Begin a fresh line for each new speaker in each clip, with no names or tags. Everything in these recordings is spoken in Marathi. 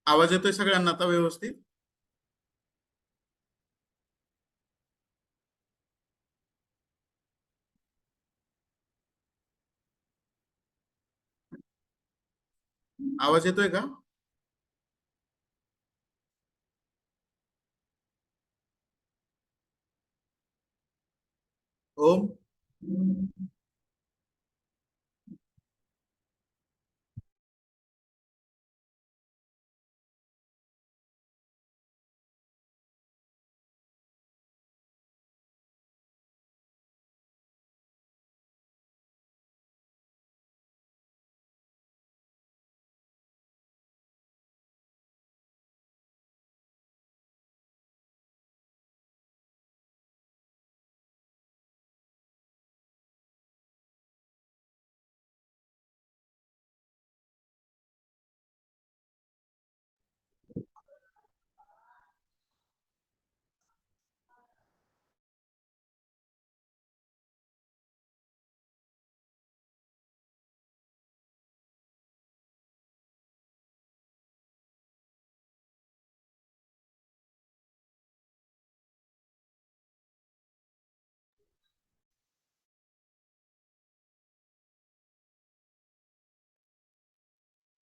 आवाज येतोय सगळ्यांना आता व्यवस्थित? आवाज येतोय का? ओम.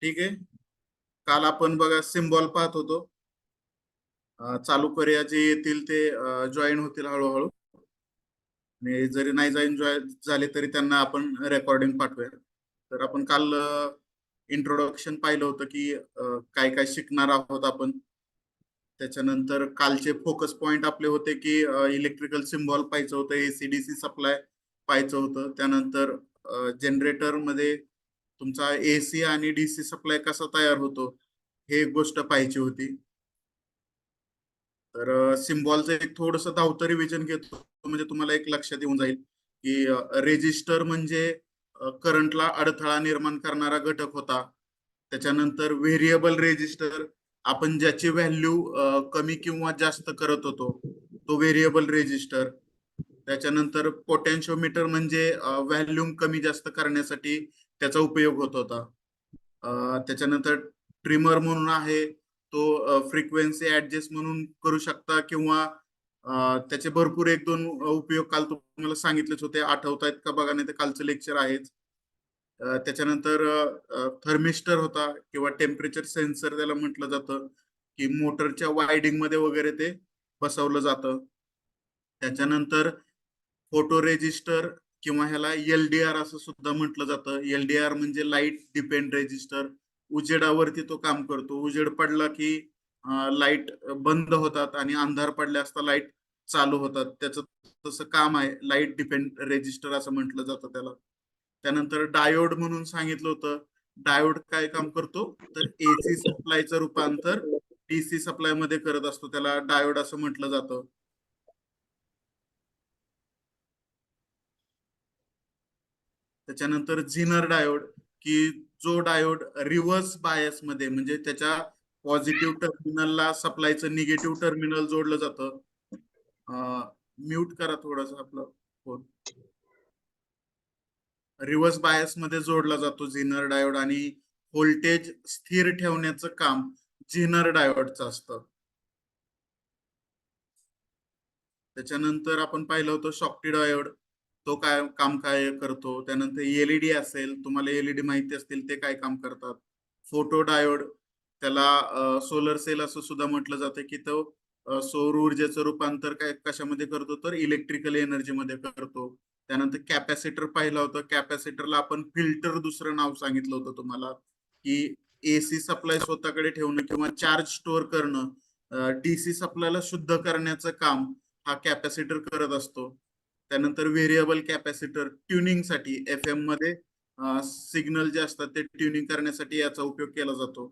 ठीक आहे. काल आपण बघा सिम्बॉल पाहत होतो. चालू करूया जे येतील ते जॉईन होतील हळूहळू. आणि जरी नाही जॉईन झाले तरी त्यांना आपण रेकॉर्डिंग पाठवूया. तर आपण काल इंट्रोडक्शन पाहिलं होतं की काय काय शिकणार आहोत आपण. त्याच्यानंतर कालचे फोकस पॉइंट आपले होते की इलेक्ट्रिकल सिम्बॉल पाहायचं होतं, एसीडीसी सप्लाय पाहायचं होतं. त्यानंतर जनरेटर मध्ये तुमचा एसी आणि डीसी सप्लाय कसा तयार होतो हे एक गोष्ट पाहायची होती. तर सिम्बॉलचं एक थोडस धावतं रिव्हिजन घेतो म्हणजे तुम्हाला एक लक्षात येऊन जाईल की रेजिस्टर म्हणजे करंटला अडथळा निर्माण करणारा घटक होता. त्याच्यानंतर व्हेरिएबल रेजिस्टर, आपण ज्याची व्हॅल्यू कमी किंवा जास्त करत होतो तो व्हेरिएबल रेजिस्टर. त्याच्यानंतर पोटेन्शिओमीटर म्हणजे व्हॅल्यूम कमी जास्त करण्यासाठी त्याचा उपयोग होत होता. त्याच्यानंतर ट्रिमर म्हणून आहे, तो फ्रिक्वेन्सी ऍडजस्ट म्हणून करू शकता किंवा त्याचे भरपूर एक दोन उपयोग काल तुम्हाला सांगितलेच होते. आठवतायत का बघा, नाही तर कालचं लेक्चर आहेच. त्याच्यानंतर थर्मिस्टर होता किंवा टेम्परेचर सेन्सर त्याला म्हटलं जातं, की मोटरच्या वायडिंग मध्ये वगैरे ते बसवलं जातं. त्याच्यानंतर फोटो रेजिस्टर किंवा ह्याला एलडीआर असं सुद्धा म्हटलं जातं. एलडीआर म्हणजे लाईट डिपेंड रेजिस्टर. उजेडावरती तो काम करतो. उजेड पडला की लाईट बंद होतात आणि अंधार पडले असता लाईट चालू होतात. त्याचं तसं काम आहे. लाईट डिपेंड रेजिस्टर असं म्हटलं जातं त्याला. त्यानंतर डायोड म्हणून सांगितलं होतं. डायोड काय काम करतो, तर एसी सप्लायचं रूपांतर डीसी सप्लाय मध्ये करत असतो, त्याला डायोड असं म्हटलं जातं. त्याच्यानंतर झिनर डायोड, की जो डायोड रिव्हर्स बायस मध्ये म्हणजे त्याच्या पॉझिटिव्ह टर्मिनलला सप्लायचं निगेटिव्ह टर्मिनल जोडलं जातं. म्यूट करा थोडस आपलं फोन. रिव्हर्स बायस मध्ये जोडला जातो झिनर डायोड आणि व्होल्टेज स्थिर ठेवण्याचं काम झिनर डायोडचं असतं. त्याच्यानंतर आपण पाहिलं होतं शॉकटी डायोड, तो काय काम काय करतो. त्यानंतर एलईडी असेल, तुम्हाला एलईडी माहिती असतील ते काय काम करतात. फोटो डायोड, त्याला सोलर सेल असं सुद्धा म्हटलं जातं, की तो सौर ऊर्जेचं रूपांतर काय कशामध्ये करतो, तर इलेक्ट्रिकल एनर्जी मध्ये करतो. त्यानंतर कॅपॅसिटर पाहिलं होतं. कॅपॅसिटरला आपण फिल्टर दुसरं नाव सांगितलं होतं तुम्हाला, की एसी सप्लाय स्वतःकडे ठेवणं किंवा चार्ज स्टोअर करणं, डीसी सप्लायला शुद्ध करण्याचं काम हा कॅपॅसिटर करत असतो. त्यानंतर व्हेरिएबल कॅपॅसिटर ट्युनिंगसाठी, एफ एम मध्ये सिग्नल जे असतात ते ट्युनिंग करण्यासाठी याचा उपयोग केला जातो.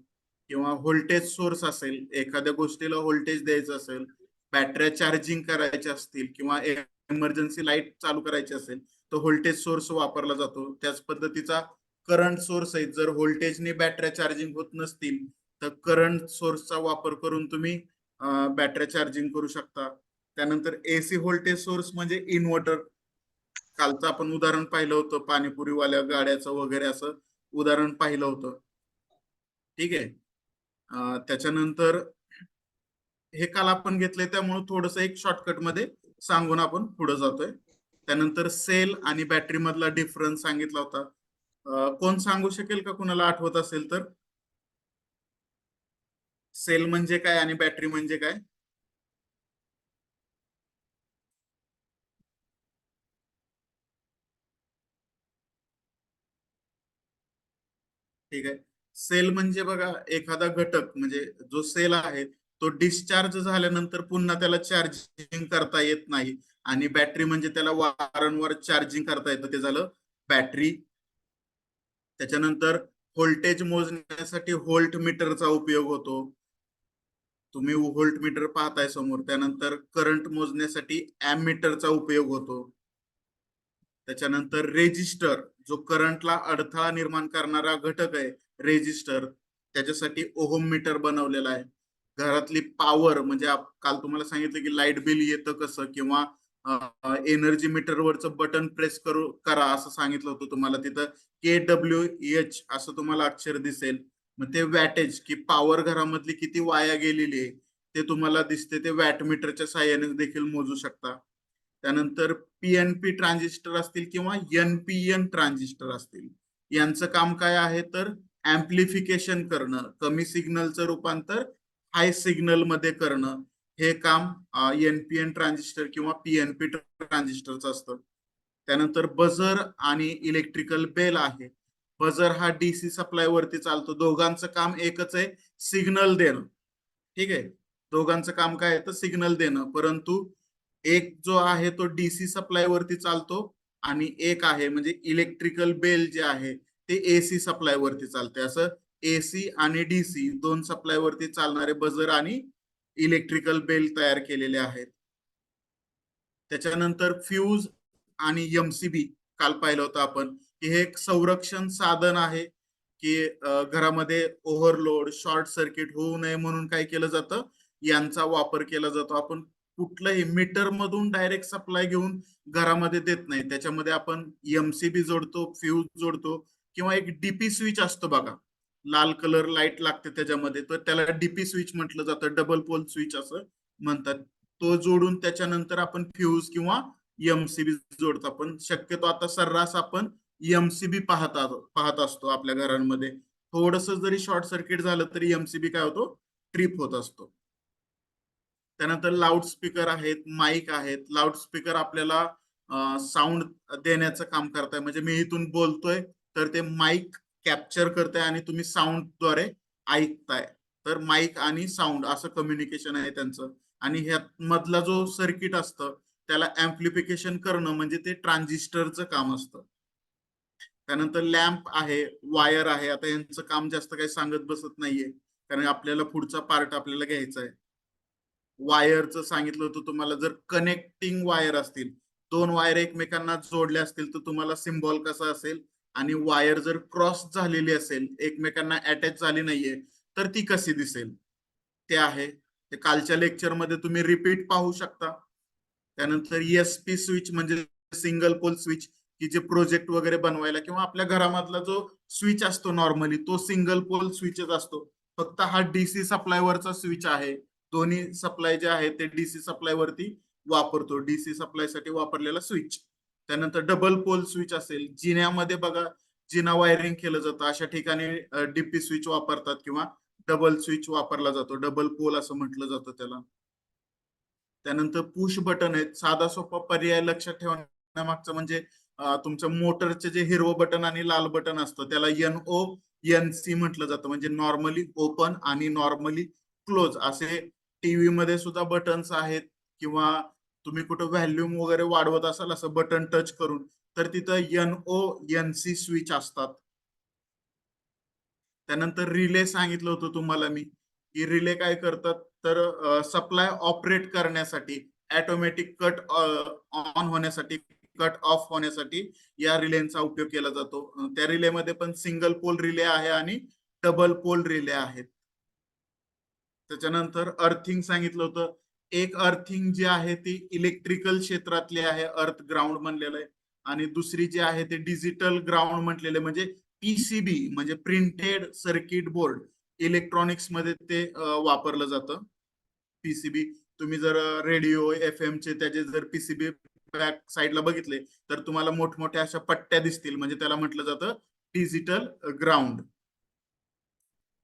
किंवा व्होल्टेज सोर्स असेल, एखाद्या गोष्टीला व्होल्टेज द्यायचं असेल, बॅटऱ्या चार्जिंग करायच्या असतील किंवा इमर्जन्सी लाईट चालू करायची असेल, तर व्होल्टेज सोर्स वापरला जातो. त्याच पद्धतीचा करंट सोर्स आहे, जर व्होल्टेजने बॅटऱ्या चार्जिंग होत नसतील तर करंट सोर्सचा वापर करून तुम्ही बॅटऱ्या चार्जिंग करू शकता. त्यानंतर एसी व्होल्टेज सोर्स म्हणजे इन्व्हर्टर. कालचं आपण उदाहरण पाहिलं होतं, पाणीपुरीवाल्या गाड्याचं वगैरे असं उदाहरण पाहिलं होतं. ठीक आहे. त्याच्यानंतर हे काल आपण घेतलंय त्यामुळे थोडस एक शॉर्टकट मध्ये सांगून आपण पुढे जातोय. त्यानंतर सेल आणि बॅटरी मधला डिफरन्स सांगितला होता. कोण सांगू शकेल का, कुणाला आठवत असेल तर? सेल म्हणजे काय आणि बॅटरी म्हणजे काय? ठीक आहे. सेल म्हणजे बघा, एखादा घटक म्हणजे जो सेल आहे तो डिस्चार्ज झाल्यानंतर पुन्हा त्याला चार्जिंग करता येत नाही. आणि बॅटरी म्हणजे त्याला वारंवार चार्जिंग करता येतं, ते झालं बॅटरी. त्याच्यानंतर व्होल्टेज मोजण्यासाठी व्होल्ट मीटरचा उपयोग होतो. तुम्ही व्होल्ट मीटर पाहताय समोर. त्यानंतर करंट मोजण्यासाठी मीटरचा उपयोग होतो. त्याच्यानंतर रेजिस्टर, जो करंटला अडथळा निर्माण करणारा घटक आहे, रेजिस्टर, त्याच्यासाठी ओहम मीटर बनवलेला आहे. घरातली पॉवर म्हणजे काल तुम्हाला सांगितलं की लाईट बिल येतं कसं, किंवा एनर्जी मीटरवरचं बटन प्रेस करा असं सांगितलं होतं तुम्हाला. तिथं KWH असं तुम्हाला अक्षर दिसेल. मग ते वॅटेज की पॉवर घरामधली किती वाया गेलेली आहे ते तुम्हाला दिसते. ते वॅट मीटरच्या साह्याने देखील मोजू शकता. त्यानंतर PNP ट्रान्झिस्टर असतील किंवा NPN ट्रान्झिस्टर असतील, यांचं काम काय आहे तर ऍम्प्लिफिकेशन करणं, कमी सिग्नलचं रूपांतर हाय सिग्नल मध्ये करणं, हे काम NPN ट्रान्झिस्टर किंवा PNP ट्रान्झिस्टरचं असतं. त्यानंतर बझर आणि इलेक्ट्रिकल बेल आहे. बझर हा DC सप्लाय वरती चालतो. दोघांचं काम एकच आहे, सिग्नल देणं. ठीक आहे, दोघांचं काम काय आहे तर सिग्नल देणं. परंतु एक जो आहे तो DC सप्लाय वरती चालतो, आणि एक आहे म्हणजे इलेक्ट्रिकल बेल जे आहे ते AC सप्लाय वरती चालते. असं AC आणि DC दोन सप्लाय वरती चालणारे बझर आणि इलेक्ट्रिकल बेल तयार केलेले आहेत. त्याच्यानंतर फ्यूज आणि MCB काल पाहिलं होतं आपण की हे एक संरक्षण साधन आहे, की घरामध्ये ओव्हरलोड शॉर्ट सर्किट होऊ नये म्हणून काय केलं जातं, यांचा वापर केला जातो. आपण कुठलंही मीटर मधून डायरेक्ट सप्लाय घेऊन घरामध्ये देत नाही. त्याच्यामध्ये आपण MCB जोडतो, फ्यूज जोडतो, किंवा एक DP स्विच असतो बघा, लाल कलर लाईट लागते त्याच्यामध्ये, तर त्याला DP स्विच म्हटलं जातं, डबल पोल स्विच असं म्हणतात. तो जोडून त्याच्यानंतर आपण फ्यूज किंवा MCB जोडतो. पण शक्यतो आता सर्रास आपण MCB पाहत असतो आपल्या घरांमध्ये. थोडस जरी शॉर्ट सर्किट झालं तरी MCB काय होतो, ट्रिप होत असतो. त्यानंतर लाऊडस्पीकर आहेत, माईक आहेत. लाऊडस्पीकर आपल्याला साऊंड देण्याचं काम करताय. म्हणजे मी इथून बोलतोय तर ते माईक कॅप्चर करताय आणि तुम्ही साऊंडद्वारे ऐकताय. तर माईक आणि साऊंड असं कम्युनिकेशन आहे त्यांचं. आणि ह्या मधला जो सर्किट असतं त्याला ऍम्प्लिफिकेशन करणं म्हणजे ते ट्रान्झिस्टरचं काम असतं. त्यानंतर लॅम्प आहे, वायर आहे. आता यांचं काम जास्त काही सांगत बसत नाहीये, कारण आपल्याला पुढचा पार्ट आपल्याला घ्यायचा आहे. वायरचं सांगितलं होतं तुम्हाला. जर कनेक्टिंग वायर असतील, दोन वायर एकमेकांना जोडल्या असतील तर तुम्हाला सिम्बॉल कसा असेल, आणि वायर जर क्रॉस झालेली असेल, एकमेकांना अटॅच झाली नाहीये, तर ती कशी दिसेल, ते आहे. ते कालच्या लेक्चर मध्ये तुम्ही रिपीट पाहू शकता. त्यानंतर ESP स्विच म्हणजे सिंगल पोल स्विच, की जे प्रोजेक्ट वगैरे बनवायला किंवा आपल्या घरामधला जो स्विच असतो नॉर्मली तो सिंगल पोल स्विचच असतो. फक्त हा DC सप्लाय वरचा स्विच आहे. दोन्ही सप्लाय जे आहे ते DC सप्लाय वरती वापरतो, DC सप्लाय साठी वापरलेला स्विच. त्यानंतर डबल पोल स्विच असेल, जिन्यामध्ये बघा, जिना वायरिंग केलं जातं अशा ठिकाणी DP स्विच वापरतात, किंवा डबल स्विच वापरला जातो, डबल पोल असं म्हटलं जातं त्याला. त्यानंतर पुश बटन आहेत. साधा सोपा पर्याय लक्षात ठेवण्यामागचं म्हणजे तुमचं मोटरचे जे हिरवं बटन आणि लाल बटन असतं त्याला NONC म्हटलं जातं. म्हणजे नॉर्मली ओपन आणि नॉर्मली क्लोज असे टीव्ही मध्ये सुद्धा बटन्स आहेत. किंवा तुम्ही कुठं व्हॅल्यूम वगैरे वाढवत असाल असं बटन टच करून, तर तिथं NONC स्विच असतात. त्यानंतर रिले सांगितलं होतं तुम्हाला मी, की रिले काय करतात तर सप्लाय ऑपरेट करण्यासाठी, ऑटोमॅटिक कट ऑन होण्यासाठी, कट ऑफ होण्यासाठी या रिलेचा उपयोग केला जातो. त्या रिलेमध्ये पण सिंगल पोल रिले आहे आणि डबल पोल रिले आहेत. त्याच्यानंतर अर्थिंग सांगितलं होतं. एक अर्थिंग जी आहे ती इलेक्ट्रिकल क्षेत्रातली आहे, अर्थ ग्राउंड म्हणलेलं आहे. आणि दुसरी जी आहे ते डिजिटल ग्राउंड म्हटलेले, म्हणजे PCB म्हणजे प्रिंटेड सर्किट बोर्ड. इलेक्ट्रॉनिक्स मध्ये ते वापरलं जातं. पीसीबी तुम्ही जर रेडिओ FM चे त्याचे जर पीसीबी बॅक साईडला बघितले तर तुम्हाला मोठमोठ्या अशा पट्ट्या दिसतील, म्हणजे त्याला म्हटलं जातं डिजिटल ग्राउंड.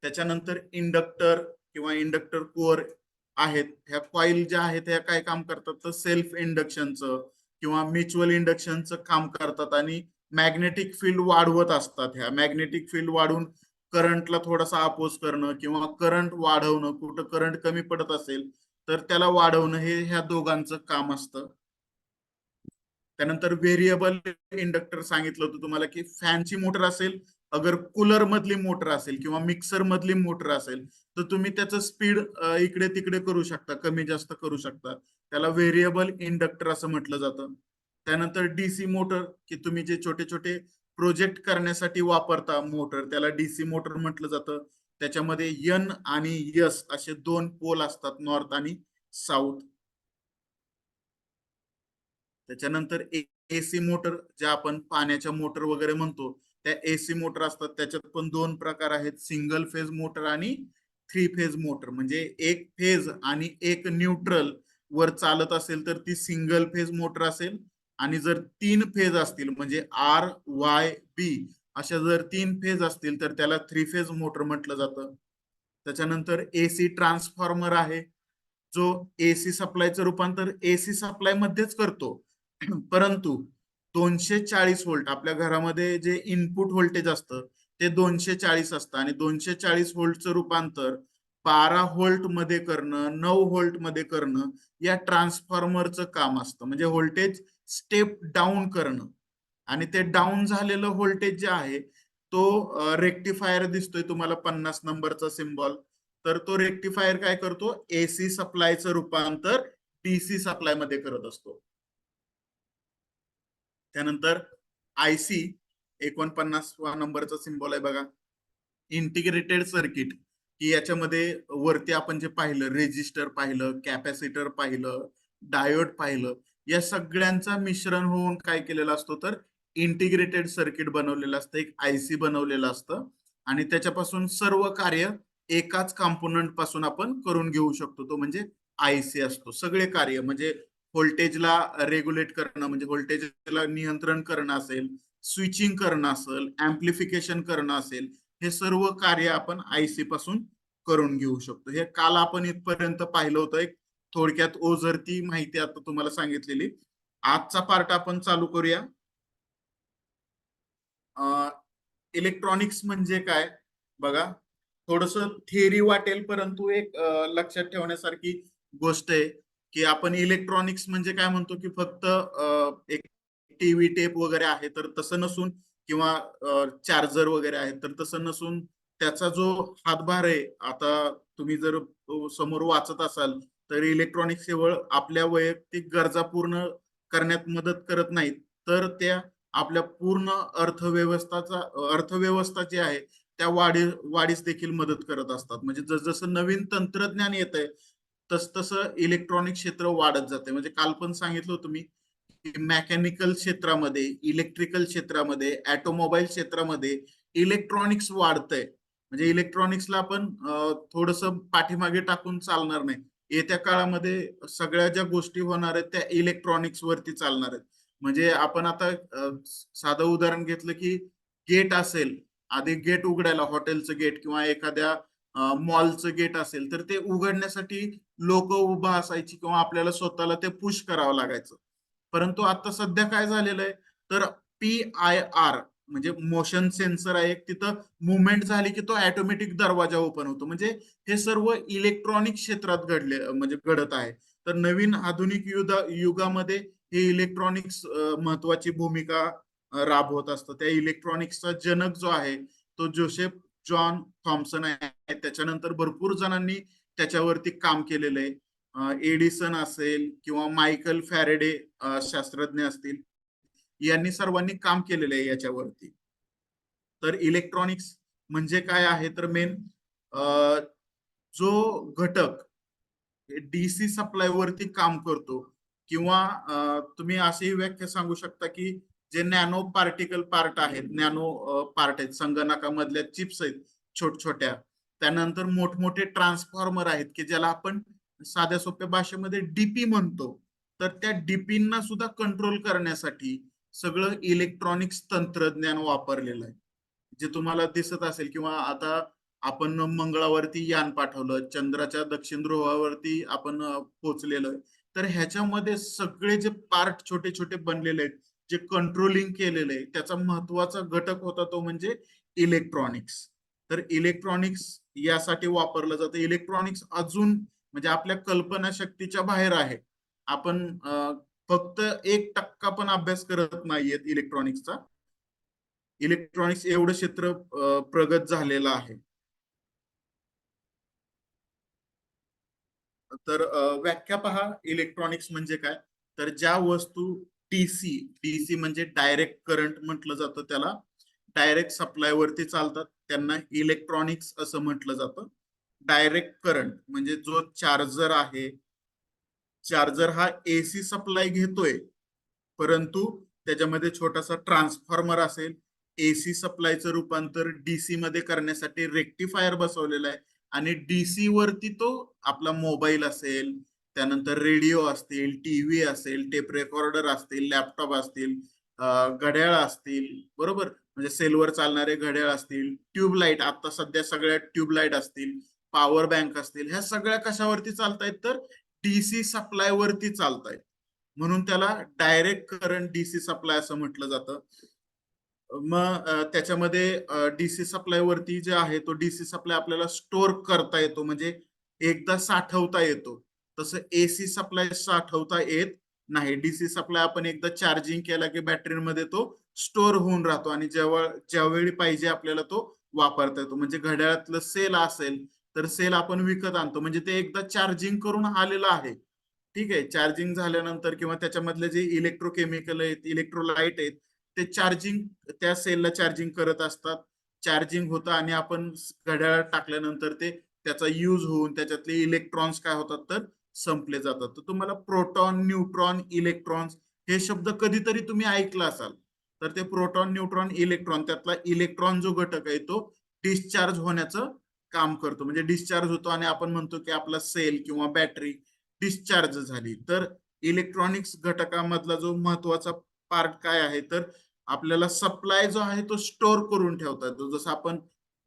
त्याच्यानंतर इंडक्टर किंवा इंडक्टर कोअर आहेत. ह्या कॉईल ज्या आहेत ह्या काय काम करतात तर सेल्फ इंडक्शनचं किंवा म्युच्युअल इंडक्शनचं काम करतात आणि मॅग्नेटिक फील्ड वाढवत असतात. ह्या मॅग्नेटिक फील्ड वाढून करंटला थोडासा अपोज करणं किंवा करंट वाढवणं, कुठं करंट कमी पडत असेल तर त्याला वाढवणं, हे ह्या दोघांचं काम असतं. त्यानंतर व्हेरिएबल इंडक्टर सांगितलं होतं तुम्हाला की फॅनची मोटर असेल, अगर कूलर मधली मोटर असेल किंवा मिक्सर मधली मोटर असेल तर तुम्ही त्याचं स्पीड इकडे तिकडे करू शकता, कमी जास्त करू शकता. त्याला व्हेरिएबल इंडक्टर असं म्हटलं जातं. त्यानंतर डीसी मोटर, की तुम्ही जे छोटे छोटे प्रोजेक्ट करण्यासाठी वापरता मोटर, त्याला डीसी मोटर म्हटलं जातं. त्याच्यामध्ये एन आणि एस असे दोन पोल असतात, नॉर्थ आणि साऊथ. त्याच्यानंतर एसी मोटर, ज्या आपण पाण्याच्या मोटर वगैरे म्हणतो त्या एसी मोटर असतात. त्याच्यात पण दोन प्रकार आहेत, सिंगल फेज मोटर आणि थ्री फेज मोटर. म्हणजे एक फेज आणि एक न्यूट्रल वर चालत असेल तर ती सिंगल फेज मोटर असेल, आणि जर तीन फेज असतील म्हणजे RYB अशा जर तीन फेज असतील तर त्याला थ्री फेज मोटर म्हटलं जातं. त्याच्यानंतर एसी ट्रान्सफॉर्मर आहे, जो एसी सप्लायचं रूपांतर एसी सप्लाय मध्येच करतो. परंतु 240 व्होल्ट आपल्या घरामध्ये जे इनपुट व्होल्टेज असतं ते 240 असतं, आणि 240 व्होल्टचं रूपांतर 12 व्होल्ट मध्ये करणं, 9 व्होल्ट मध्ये करणं या ट्रान्सफॉर्मरचं काम असतं. म्हणजे व्होल्टेज स्टेप डाऊन करणं. आणि ते डाऊन झालेलं व्होल्टेज जे आहे तो रेक्टिफायर दिसतोय तुम्हाला 50 नंबरचा सिम्बॉल. तर तो रेक्टिफायर काय करतो, एसी सप्लायचं रूपांतर डीसी सप्लाय मध्ये करत असतो. त्यानंतर आयसी 49 नंबरचा सिम्बॉल आहे बघा, इंटिग्रेटेड सर्किट, की याच्यामध्ये वरती आपण जे पाहिलं रेजिस्टर पाहिलं, कॅपॅसिटर पाहिलं, डायोड पाहिलं, या सगळ्यांचा मिश्रण होऊन काय केलेलं असतो तर इंटिग्रेटेड सर्किट बनवलेलं असतं, एक आयसी बनवलेलं असतं. आणि त्याच्यापासून सर्व कार्य एकाच कंपोनंट पासून आपण करून घेऊ शकतो, तो म्हणजे आयसी असतो. सगळे कार्य म्हणजे व्होल्टेजला रेग्युलेट करणं, म्हणजे व्होल्टेजला नियंत्रण करणं असेल, स्विचिंग करणं असेल, ऍम्प्लिफिकेशन करणं असेल, हे सर्व कार्य आपण आयसी पासून करून घेऊ शकतो. हे काल आपण इथपर्यंत पाहिलं होतं, एक थोडक्यात ओझरती माहिती आता तुम्हाला सांगितलेली. आजचा पार्ट आपण चालू करूया. इलेक्ट्रॉनिक्स म्हणजे काय बघा, थोडस थिअरी वाटेल परंतु एक लक्षात ठेवण्यासारखी गोष्ट आहे, की आपण इलेक्ट्रॉनिक्स म्हणजे काय म्हणतो की फक्त एक टीव्ही टेप वगैरे आहे तर तसं नसून, किंवा चार्जर वगैरे आहे तर तसं नसून, त्याचा जो हातभार आहे, आता तुम्ही जर समोर वाचत असाल तर इलेक्ट्रॉनिक्स केवळ आपल्या वैयक्तिक गरजा पूर्ण करण्यात मदत करत नाहीत, तर त्या आपल्या पूर्ण अर्थव्यवस्थाचा अर्थव्यवस्था जी आहे त्या वाढीस देखील मदत करत असतात. म्हणजे जसजसं नवीन तंत्रज्ञान येत आहे तस तसं इलेक्ट्रॉनिक क्षेत्र वाढत जाते. म्हणजे काल पण सांगितलं होतं मी, मेकॅनिकल क्षेत्रामध्ये, इलेक्ट्रिकल क्षेत्रामध्ये, ऑटोमोबाईल क्षेत्रामध्ये इलेक्ट्रॉनिक्स वाढतंय. म्हणजे इलेक्ट्रॉनिक्सला आपण थोडस पाठीमागे टाकून चालणार नाही. येत्या काळामध्ये सगळ्या ज्या गोष्टी होणार आहेत त्या इलेक्ट्रॉनिक्स वरती चालणार आहेत. म्हणजे आपण आता साधं उदाहरण घेतलं की गेट असेल, आधी गेट उघडायला हॉटेलचं गेट किंवा एखाद्या मॉलचं गेट असेल तर ते उघडण्यासाठी लोक उभा असायची किंवा आपल्याला स्वतःला ते पुश करावं लागायचं. परंतु आता सध्या काय झालेलं आहे तर PIR म्हणजे मोशन सेन्सर आहे, तिथं मुवमेंट झाली की तो ऑटोमॅटिक दरवाजा ओपन होतो. म्हणजे हे सर्व इलेक्ट्रॉनिक क्षेत्रात घडले, म्हणजे घडत आहे. तर नवीन आधुनिक युगामध्ये हे इलेक्ट्रॉनिक्स महत्वाची भूमिका राबवत असतं. त्या इलेक्ट्रॉनिक्सचा जनक जो आहे तो जोसेफ जॉन थॉम्सन आहे. त्याच्यानंतर भरपूर जणांनी त्याच्यावरती काम केलेलं आहे. एडिसन असेल किंवा मायकल फॅरेडे शास्त्रज्ञ असतील, यांनी सर्वांनी काम केलेलं आहे याच्यावरती. तर इलेक्ट्रॉनिक्स म्हणजे काय आहे तर मेन जो घटक डीसी सप्लाय वरती काम करतो, किंवा तुम्ही अशी व्याख्या सांगू शकता की जे नॅनो पार्टिकल पार्ट आहेत, नॅनो पार्ट आहेत, संगणकामधल्या चिप्स आहेत छोट छोट्या, त्यानंतर मोठमोठे ट्रान्सफॉर्मर आहेत की ज्याला आपण साध्या सोप्या भाषेमध्ये डीपी म्हणतो. तर त्या डीपींना सुद्धा कंट्रोल करण्यासाठी सगळं इलेक्ट्रॉनिक्स तंत्रज्ञान वापरलेलं आहे. जे तुम्हाला दिसत असेल, किंवा आता आपण मंगळावरती यान पाठवलं, चंद्राच्या दक्षिण ध्रुवावरती आपण पोहोचलेलो आहे. तर ह्याच्यामध्ये सगळे जे पार्ट छोटे छोटे बनलेले आहेत, जे कंट्रोलिंग केलेले आहे, त्याचा महत्वाचा घटक होता तो म्हणजे इलेक्ट्रॉनिक्स. तर इलेक्ट्रॉनिक्स यासाठी वापरलं जातं. इलेक्ट्रॉनिक्स अजून म्हणजे आपल्या कल्पनाशक्तीच्या बाहेर आहे. आपण फक्त 1% पण अभ्यास करत नाहीयेत इलेक्ट्रॉनिक्सचा. इलेक्ट्रॉनिक्स एवढं क्षेत्र प्रगत झालेलं आहे. तर व्याख्या पहा इलेक्ट्रॉनिक्स म्हणजे काय. तर ज्या वस्तू डीसी डीसी म्हणजे डायरेक्ट करंट म्हटलं जातं त्याला, डायरेक्ट सप्लाय वरती चालतात, त्यांना इलेक्ट्रॉनिक्स असं म्हटलं जातं. डायरेक्ट करंट म्हणजे जो चार्जर आहे, चार्जर हा एसी सप्लाय घेतोय, परंतु त्याच्यामध्ये छोटासा ट्रान्सफॉर्मर असेल. एसी सप्लायचं रूपांतर डीसी मध्ये करण्यासाठी रेक्टिफायर बसवलेला आहे. आणि डीसी वरती तो आपला मोबाईल असेल, त्यानंतर रेडिओ असतील, टीव्ही असेल, टेप रेकॉर्डर असतील, लॅपटॉप असतील, घड्याळ असतील, बरोबर, म्हणजे सेलवर चालणारे घड्याळ असतील, ट्यूबलाईट आता सध्या सगळ्या ट्यूबलाईट असतील, पॉवर बँक असतील, ह्या सगळ्या कशावरती चालतायत तर डीसी सप्लाय वरती चालतायत. म्हणून त्याला डायरेक्ट करंट डीसी सप्लाय असं म्हटलं जातं. मग त्याच्यामध्ये डीसी सप्लाय वरती जे आहे तो डीसी सप्लाय आपल्याला स्टोअर करता येतो, म्हणजे एकदा साठवता येतो. तसं एसी सप्लाय साठवता येत नाही. डीसी सप्लाय आपण एकदा चार्जिंग केला की बॅटरीमध्ये तो स्टोअर होऊन राहतो आणि जेव्हा ज्यावेळी पाहिजे आपल्याला तो वापरता येतो. म्हणजे घड्याळातलं सेल असेल तर सेल आपण विकत आणतो, म्हणजे ते एकदा चार्जिंग करून आलेलं आहे. ठीक आहे, चार्जिंग झाल्यानंतर किंवा त्याच्यामधले जे इलेक्ट्रोकेमिकल आहेत, इलेक्ट्रोलाइट आहेत, ते चार्जिंग त्या सेलला चार्जिंग करत असतात. चार्जिंग होतं आणि आपण घड्याळात टाकल्यानंतर ते त्याचा यूज होऊन त्याच्यातले इलेक्ट्रॉन्स काय होतात तर संपले जातात. तर तुम्हाला प्रोटॉन, न्यूट्रॉन, इलेक्ट्रॉन्स हे शब्द कधीतरी तुम्ही ऐकला असाल. तर ते प्रोटॉन, न्यूट्रॉन, इलेक्ट्रॉन, त्यातला इलेक्ट्रॉन जो घटक आहे तो डिस्चार्ज होण्याचं काम करतो. म्हणजे डिस्चार्ज होतो आणि आपण म्हणतो की आपला सेल किंवा बॅटरी डिस्चार्ज झाली. तर इलेक्ट्रॉनिक्स घटकामधला जो महत्वाचा पार्ट काय आहे तर आपल्याला सप्लाय जो आहे तो स्टोअर करून ठेवता येतो. जसं आपण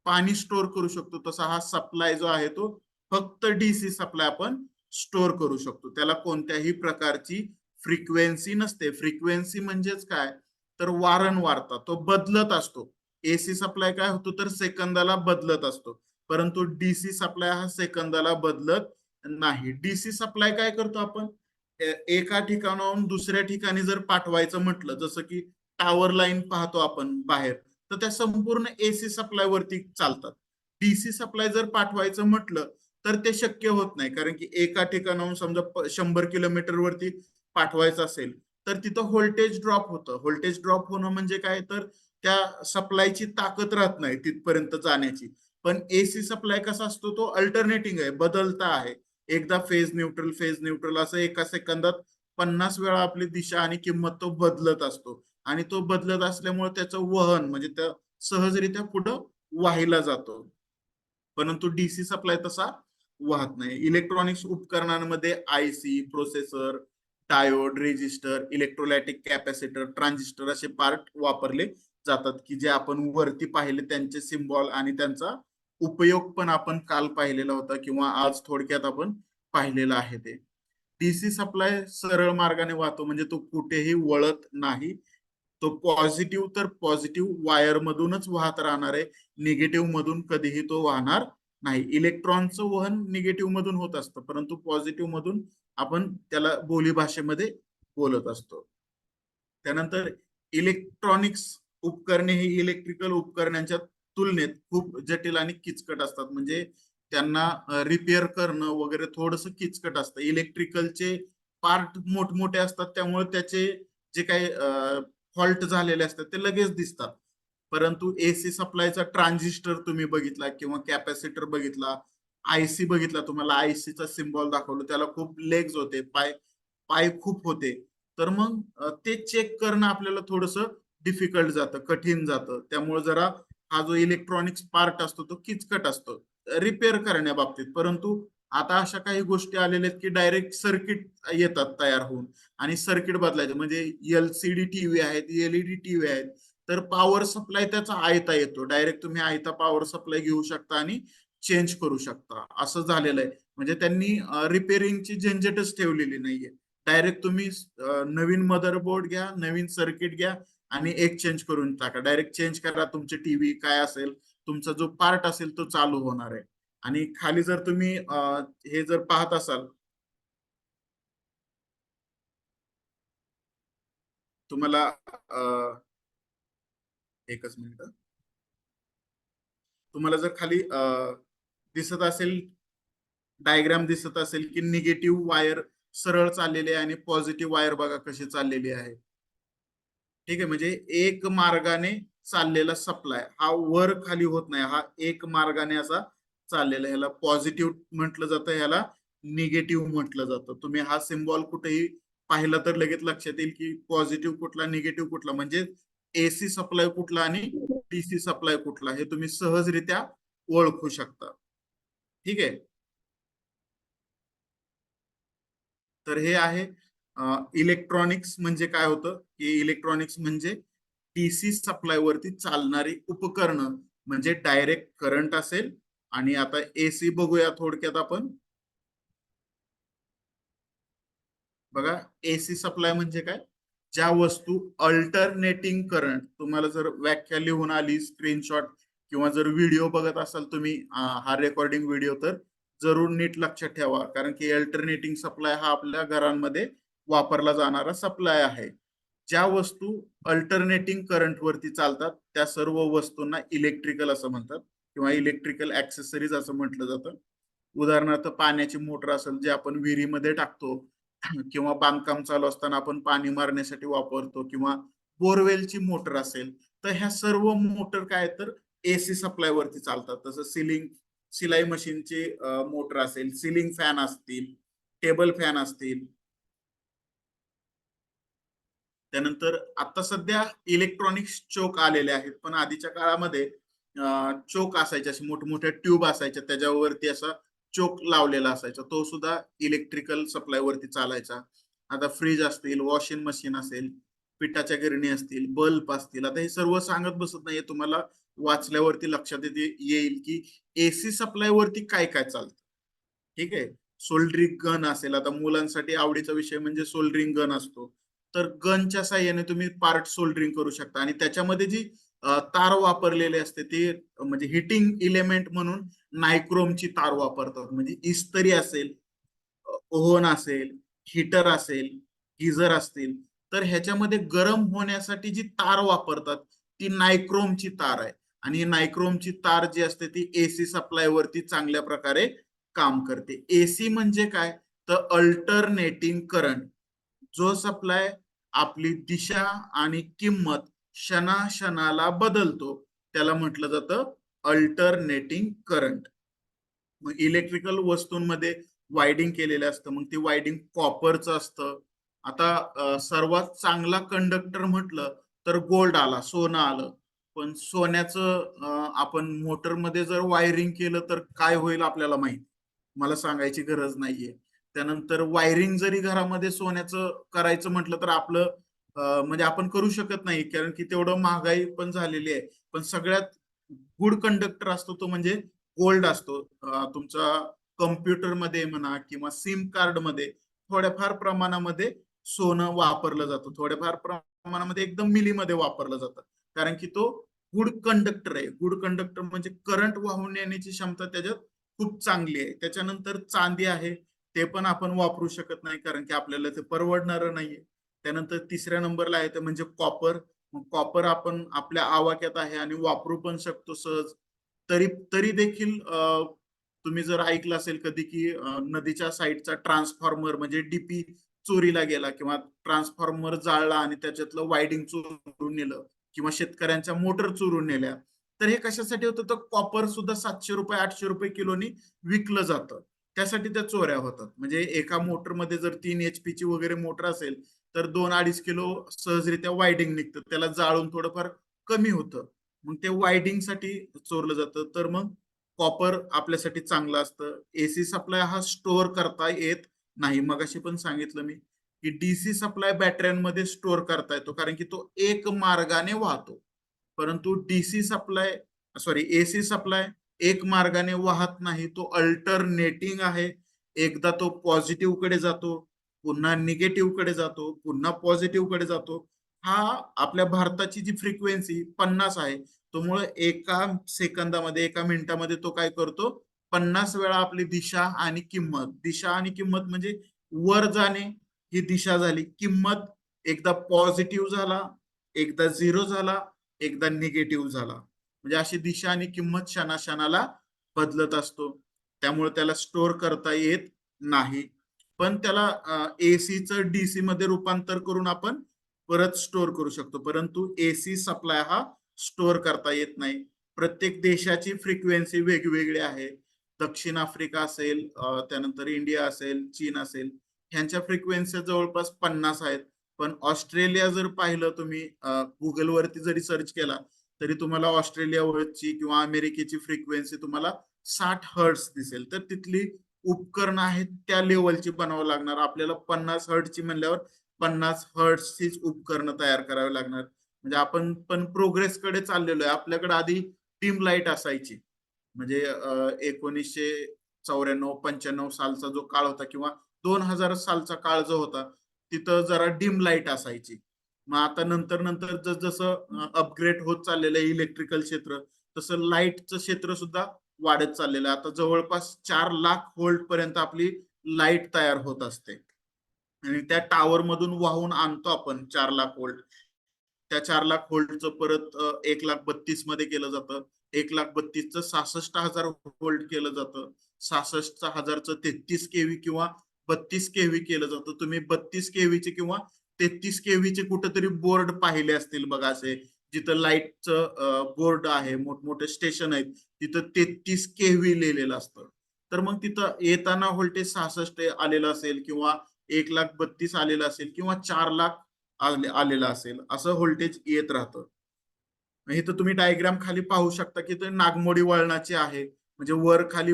पाणी स्टोअर करू शकतो तसा हा सप्लाय जो आहे तो फक्त डीसी सप्लाय आपण स्टोअर करू शकतो. त्याला कोणत्याही प्रकारची फ्रिक्वेन्सी नसते. फ्रिक्वेन्सी म्हणजेच काय तर वारंवारता, तो बदलत असतो. एसी सप्लाय काय होतो तर सेकंदाला बदलत असतो, परंतु डीसी सप्लाय हा सेकंदाला बदलत नाही. डीसी सप्लाय काय करतो आपण एका ठिकाणाहून दुसऱ्या ठिकाणी जर पाठवायचं म्हटलं, जसं की टॉवर लाईन पाहतो आपण बाहेर, तर त्या संपूर्ण एसी सप्लाय वरती चालतात. डीसी सप्लाय जर पाठवायचं म्हटलं तर ते शक्य होत नाही, कारण की एका ठिकाणाहून समजा 100 किलोमीटर वरती पाठवायचं असेल तर तिथं व्होल्टेज ड्रॉप होतं. व्होल्टेज ड्रॉप होणं म्हणजे काय तर त्या सप्लायची ताकद राहत नाही तिथपर्यंत जाण्याची. पण एसी सप्लाय कसा असतो तो अल्टरनेटिंग आहे, बदलता आहे. एकदा फेज न्यूट्रल, फेज न्यूट्रल असं एका सेकंदात 50 वेळा आपली दिशा आणि किंमत तो बदलत असतो. आणि तो बदलत असल्यामुळे त्याचं वहन म्हणजे त्या सहजरित्या पुढं वाहिला जातो. परंतु डीसी सप्लाय तसा वाहत नाही. इलेक्ट्रॉनिक्स उपकरणांमध्ये IC, processor, diode, resistor, electrolytic capacitor, transistor असे पार्ट वापरले जातात, की जे आपण वरती पाहिले त्यांचे सिम्बॉल आणि त्यांचा उपयोग पण आपण काल पाहिलेला होता किंवा आज थोडक्यात आपण पाहिलेला आहे. ते डीसी सप्लाय सरळ मार्गाने वाहतो, म्हणजे तो कुठेही वळत नाही. तो पॉझिटिव्ह तर पॉझिटिव्ह वायर मधूनच वाहत राहणार आहे. निगेटिव्ह मधून कधीही तो वाहणार नाही. इलेक्ट्रॉनचं वहन निगेटिव्ह मधून होत असतं, परंतु पॉझिटिव्ह मधून आपण त्याला बोली भाषेमध्ये बोलत असतो. त्यानंतर इलेक्ट्रॉनिक्स उपकरणे ही इलेक्ट्रिकल उपकरणांच्या तुलनेत खूप जटिल आणि किचकट असतात. म्हणजे त्यांना रिपेअर करणं वगैरे थोडस किचकट असतं. इलेक्ट्रिकलचे पार्ट मोठमोठे असतात, त्यामुळे त्याचे जे काही फॉल्ट झालेले असतात ते लगेच दिसतात. परंतु एसी सप्लायचा ट्रान्झिस्टर तुम्ही बघितला किंवा कॅपॅसिटर बघितला, आयसी बघितला, तुम्हाला आयसीचा सिम्बॉल दाखवलं, त्याला खूप लेग्स होते, पाय पाय खूप होते. तर मग ते चेक करणं आपल्याला थोडस डिफिकल्ट जातं, कठीण जातं. त्यामुळे जरा हा जो इलेक्ट्रॉनिक्स पार्ट असतो तो किचकट असतो. रिपेअर करण्याबाबतीत. परंतु आता अशा काही गोष्टी आलेल्या आहेत की डायरेक्ट सर्किट येतात तयार होऊन आणि सर्किट बदलायचं, म्हणजे LCD टीव्ही आहेत, LED टीव्ही आहेत, तर पॉवर सप्लाय त्याचा आयता येतो. डायरेक्ट तुम्ही आयता पॉवर सप्लाय घेऊ शकता आणि चेंज करू शकता, असं झालेलं आहे. म्हणजे त्यांनी रिपेअरिंगची झंझटच ठेवलेली नाहीये. डायरेक्ट तुम्ही नवीन मदरबोर्ड घ्या, नवीन सर्किट घ्या आणि एक्सचेंज करून टाका. डायरेक्ट चेंज करा, तुमचे टीव्ही काय असेल, तुमचा जो पार्ट असेल तो चालू होणार आहे. आणि खाली जर तुम्ही हे जर पाहत असाल, तुम्हाला एकच मिनिट, तुम्हाला जर खाली दिसत असेल, डायग्राम दिसत असेल की निगेटिव्ह वायर सरळ चाललेली आहे आणि पॉझिटिव्ह वायर बघा कशी चाललेली आहे. ठीक आहे, म्हणजे एक मार्गाने चाललेला सप्लाय हा वर खाली होत नाही, हा एक मार्गाने असा चाललेला, ह्याला पॉझिटिव्ह म्हटलं जातं, ह्याला निगेटिव्ह म्हटलं जातं. तुम्ही हा सिम्बॉल कुठेही पाहिला तर लगेच लक्षात येईल की पॉझिटिव्ह कुठला, निगेटिव्ह कुठला, म्हणजे AC सप्लाय कुठला आणि DC सप्लाय कुठला, हे तुम्ही सहजरित्या ओळखू शकता. ठीक आहे, तर हे आहे इलेक्ट्रॉनिक्स. म्हणजे काय होतं की इलेक्ट्रॉनिक्स म्हणजे DC सप्लाय वरती चालणारी उपकरणं, म्हणजे डायरेक्ट करंट असेल. आणि आता AC बघूया थोडक्यात आपण. बघा, AC सप्लाय म्हणजे काय, ज्या वस्तू अल्टरनेटिंग करंट, तुम्हाला जर व्याख्या लिहून आली स्क्रीनशॉट किंवा जर व्हिडिओ बघत असाल तुम्ही हा रेकॉर्डिंग व्हिडिओ, तर जरूर नीट लक्षात ठेवा, कारण की अल्टरनेटिंग सप्लाय हा आपल्या घरांमध्ये वापरला जाणारा सप्लाय आहे. ज्या वस्तू अल्टरनेटिंग करंट वरती चालतात त्या सर्व वस्तूंना इलेक्ट्रिकल असं म्हणतात किंवा इलेक्ट्रिकल ऍक्सेसरीज असं म्हटलं जातं. उदाहरणार्थ पाण्याची मोटर असेल जे आपण विहिरीमध्ये टाकतो, किंवा बांधकाम चालू असताना आपण पाणी मारण्यासाठी वापरतो, किंवा बोरवेलची मोटर असेल, तर ह्या सर्व मोटर काय तर AC सप्लाय वरती चालतात. तसं सिलाई मशीनची मोटर असेल, सिलिंग फॅन असतील, टेबल फॅन असतील. त्यानंतर आता सध्या इलेक्ट्रॉनिक्स चोक आलेले आहेत, पण आधीच्या काळामध्ये चोक असायचे, असे मोठमोठ्या ट्यूब असायच्या, त्याच्यावरती असा चोक लावलेला असायचा, तो सुद्धा इलेक्ट्रिकल सप्लाय वरती चालायचा. आता फ्रीज असतील, वॉशिंग मशीन असेल, पिठाच्या गिरणी असतील, बल्ब असतील, आता हे सर्व सांगत बसत नाहीये, तुम्हाला वाचल्यावरती लक्षात येईल की AC सप्लाय वरती काय काय चालतं. ठीक आहे, सोल्डरिंग गन असेल, आता मुलांसाठी आवडीचा विषय म्हणजे सोल्डरिंग गन असतो, तर गनच्या साह्याने तुम्ही पार्ट सोल्डरिंग करू शकता. आणि त्याच्यामध्ये जी तार वापरलेली असते ती म्हणजे हिटिंग इलेमेंट म्हणून नायक्रोमची तार वापरतात. म्हणजे इस्त्री असेल, ओव्हन असेल, हीटर असेल, गिझर असतील, तर ह्याच्यामध्ये गरम होण्यासाठी जी तार वापरतात ती नायक्रोमची तार आहे. आणि ही नायक्रोमची तार जी असते ती AC सप्लाय वरती चांगल्या प्रकारे काम करते. AC म्हणजे काय, तर अल्टरनेटिंग करंट, जो सप्लाय आपली दिशा आणि किंमत क्षणाक्षणाला बदलतो, त्याला म्हटलं जातं अल्टरनेटिंग करंट. मग इलेक्ट्रिकल वस्तूंमध्ये वायडिंग केलेलं असतं, मग ते वायडिंग कॉपरचं असतं. आता सर्वात चांगला कंडक्टर म्हटलं तर गोल्ड आला, सोनं आलं. पण सोन्याचं आपण मोटरमध्ये जर वायरिंग केलं तर काय होईल आपल्याला माहित, मला सांगायची गरज नाहीये. त्यानंतर वायरिंग जरी घरामध्ये सोन्याचं करायचं म्हटलं तर आपलं म्हणजे आपण करू शकत नाही, कारण की तेवढं महागाई पण झालेली आहे. पण सगळ्यात गुड कंडक्टर असतो तो म्हणजे गोल्ड असतो. तुमचा कम्प्युटरमध्ये म्हणा किंवा सिम कार्ड मध्ये थोड्याफार प्रमाणामध्ये सोनं वापरलं जातं, थोड्याफार प्रमाणामध्ये एकदम मिलीमध्ये वापरलं जातं, कारण की तो गुड कंडक्टर आहे. गुड कंडक्टर म्हणजे करंट वाहून नेण्याची क्षमता त्याच्यात खूप चांगली आहे. त्याच्यानंतर चांदी आहे, ते पण आपण वापरू शकत नाही कारण की आपल्याला ते परवडणार नाहीये. त्यानंतर तिसऱ्या नंबरला आहे ते म्हणजे कॉपर. मग कॉपर आपण आपल्या आवाक्यात आहे आणि वापरू पण शकतो सहज. तरी तरी देखील तुम्ही जर ऐकलं असेल कधी की नदीच्या साईडचा ट्रान्सफॉर्मर म्हणजे DP चोरीला गेला किंवा ट्रान्सफॉर्मर जाळला आणि त्याच्यातलं वायडिंग चोरून नेलं किंवा शेतकऱ्यांच्या मोटर चोरून नेल्या, तर हे कशासाठी होतं, तर कॉपर सुद्धा 700 रुपये 800 रुपये किलोनी विकलं जातं. त्यासाठी त्या चोऱ्या होतात. म्हणजे एका मोटरमध्ये जर 3 HP ची वगैरे मोटर असेल तर 2-2.5 किलो सहजरित्या वायडिंग निघतं, त्याला जाळून थोडंफार कमी होतं, मग ते वायडिंग साठी चोरलं जातं. तर मग कॉपर आपल्यासाठी चांगलं असतं. एसी सप्लाय हा स्टोअर करता येत नाही. मगाशी पण सांगितलं मी की डीसी सप्लाय बॅटऱ्यांमध्ये स्टोअर करता येतो, कारण की तो एक मार्गाने वाहतो. परंतु DC supply, sorry, AC supply एक मार्गाने वाहत नाही, तो अल्टरनेटिंग आहे. एकदा तो पॉझिटिव्ह कडे जातो, पुन्हा निगेटिव्ह कडे जातो, पुन्हा पॉझिटिव्ह कडे जातो. हा आपल्या भारताची जी फ्रिक्वेन्सी 50 आहे, त्यामुळे एका सेकंदामध्ये, एका मिनिटामध्ये तो काय करतो, 50 वेळा आपली दिशा आणि किंमत म्हणजे वर जाणे ही दिशा झाली, किंमत एकदा पॉझिटिव्ह झाला, एकदा झिरो झाला, एकदा निगेटिव्ह झाला, म्हणजे अशी दिशा आणि किंमत क्षणाक्षणाला बदलत असतो. त्यामुळे त्याला स्टोअर करता येत नाही. पण त्याला एसीचं डीसी मध्ये रूपांतर करून आपण परत स्टोअर करू शकतो. परंतु एसी सप्लाय हा स्टोअर करता येत नाही. प्रत्येक देशाची फ्रिक्वेन्सी वेगवेगळी आहे. दक्षिण आफ्रिका असेल, त्यानंतर इंडिया असेल, चीन असेल, ह्यांच्या फ्रिक्वेन्सी जवळपास 50 आहेत. पण ऑस्ट्रेलिया जर पाहिलं तुम्ही, गुगलवरती जरी सर्च केला तरी तुम्हाला ऑस्ट्रेलियावरची किंवा अमेरिकेची फ्रिक्वेन्सी तुम्हाला 60 हर्ट्स दिसेल. तर तिथली उपकरण आहेत त्या लेवलची बनावं लागणार. आपल्याला 50 हर्ट्सची म्हणल्यावर 50 हर्ट्सचीच उपकरणं तयार करावी लागणार. म्हणजे आपण पण प्रोग्रेस कडे चाललेलो आहे. आपल्याकडे आधी डिम लाईट असायची, म्हणजे 1994-95 सालचा जो काळ होता किंवा 2000 सालचा काळ जो होता, तिथं जरा डिम लाईट असायची. मग आता नंतर नंतर जसं अपग्रेड होत चाललेलं आहे इलेक्ट्रिकल क्षेत्र, तसं लाईटचं क्षेत्र सुद्धा वाढत चाललेलं आहे. आता जवळपास 4 लाख व्होल्ट पर्यंत आपली लाईट तयार होत असते, आणि त्या टावर मधून वाहून आणतो आपण 4 लाख व्होल्ट. त्या 4 लाख व्होल्टचं परत 1,32,000 मध्ये केलं जातं. 1,32,000चं 66,000 व्होल्ट केलं जातं. 66,000चं 33 केव्ही किंवा 32 केव्ही केलं जातं. तुम्ही 32 केव्हीचे किंवा 33 केव्हीचे कुठेतरी बोर्ड पाहिले असतील बघा, असे जिथं लाईटचं बोर्ड आहे, मोठमोठे स्टेशन आहेत, तिथं 33 केव्ही लिहिलेलं असतं. तर मग तिथं येताना व्होल्टेज 66 आलेलं असेल, किंवा 1,32,000 आलेलं असेल, किंवा 4 लाख आलेलं असेल, असं व्होल्टेज येत राहतं. इथं तुम्ही डायग्राम खाली पाहू शकता की ते नागमोडी वळणाचे आहे. म्हणजे वर खाली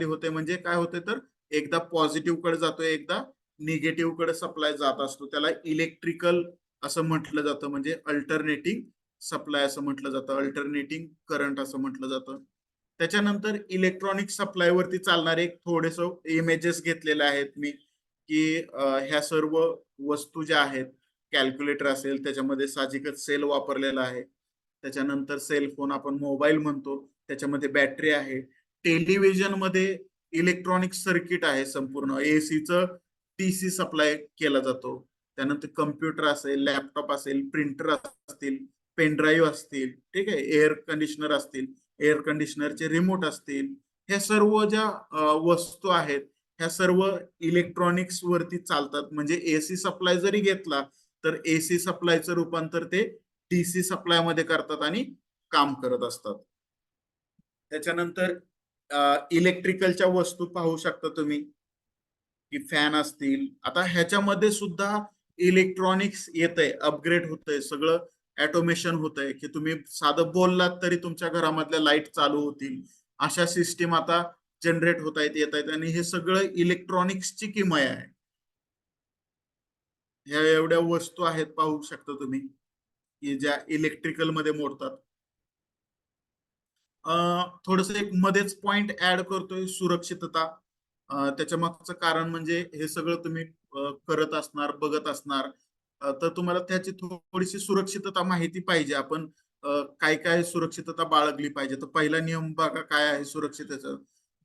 होते. म्हणजे काय होते, तर एकदा पॉझिटिव्ह कडे जातोय, एकदा निगेटिव्ह कडे सप्लाय जात असतो. त्याला इलेक्ट्रिकल असं म्हटलं जातं, म्हणजे अल्टरनेटिंग सप्लाय असं म्हटलं जातं, अल्टरनेटिंग करंट असं म्हटलं जातं. त्याच्यानंतर इलेक्ट्रॉनिक सप्लाय वरती चालणारे थोडेस इमेजेस घेतलेले आहेत मी, की ह्या सर्व वस्तू ज्या आहेत, कॅल्क्युलेटर असेल, त्याच्यामध्ये साहजिकच सेल वापरलेला आहे. त्याच्यानंतर सेलफोन आपण मोबाईल म्हणतो, त्याच्यामध्ये बॅटरी आहे. टेलिव्हिजन मध्ये इलेक्ट्रॉनिक सर्किट आहे संपूर्ण, एसीचं डीसी सप्लाय केला जातो. त्यानंतर कम्प्युटर असेल, लॅपटॉप असेल, प्रिंटर असतील, पेनड्राईव्ह असतील, ठीक आहे, एअर कंडिशनर असतील, एअर कंडिशनरचे रिमोट असतील, ह्या सर्व ज्या वस्तू आहेत, ह्या सर्व इलेक्ट्रॉनिक्स वरती चालतात. म्हणजे एसी सप्लाय जरी घेतला तर एसी सप्लायचं रूपांतर ते डीसी सप्लाय मध्ये करतात आणि काम करत असतात. त्याच्यानंतर इलेक्ट्रिकलच्या वस्तू पाहू शकता तुम्ही, की फॅन असतील. आता ह्याच्यामध्ये सुद्धा इलेक्ट्रॉनिक्स येतंय, अपग्रेड होतंय, सगळं ऑटोमेशन होतंय, की तुम्ही साधं बोललात तरी तुमच्या घरामधल्या लाईट चालू होतील, अशा सिस्टीम आता जनरेट होत आहेत, येत आहेत. आणि हे सगळं इलेक्ट्रॉनिक्सची किमया आहे. ह्या एवढ्या वस्तू आहेत, पाहू शकता तुम्ही, की ज्या इलेक्ट्रिकल मध्ये मोडतात. थोडस एक मध्येच पॉइंट ऍड करतोय, सुरक्षितता. त्याच्या मागचं कारण म्हणजे हे सगळं तुम्ही करत असणार, बघत असणार, तर तुम्हाला त्याची थोडीशी सुरक्षितता माहिती पाहिजे. आपण काय काय सुरक्षितता बाळगली पाहिजे. तर पहिला नियम बघा काय आहे सुरक्षिततेचा,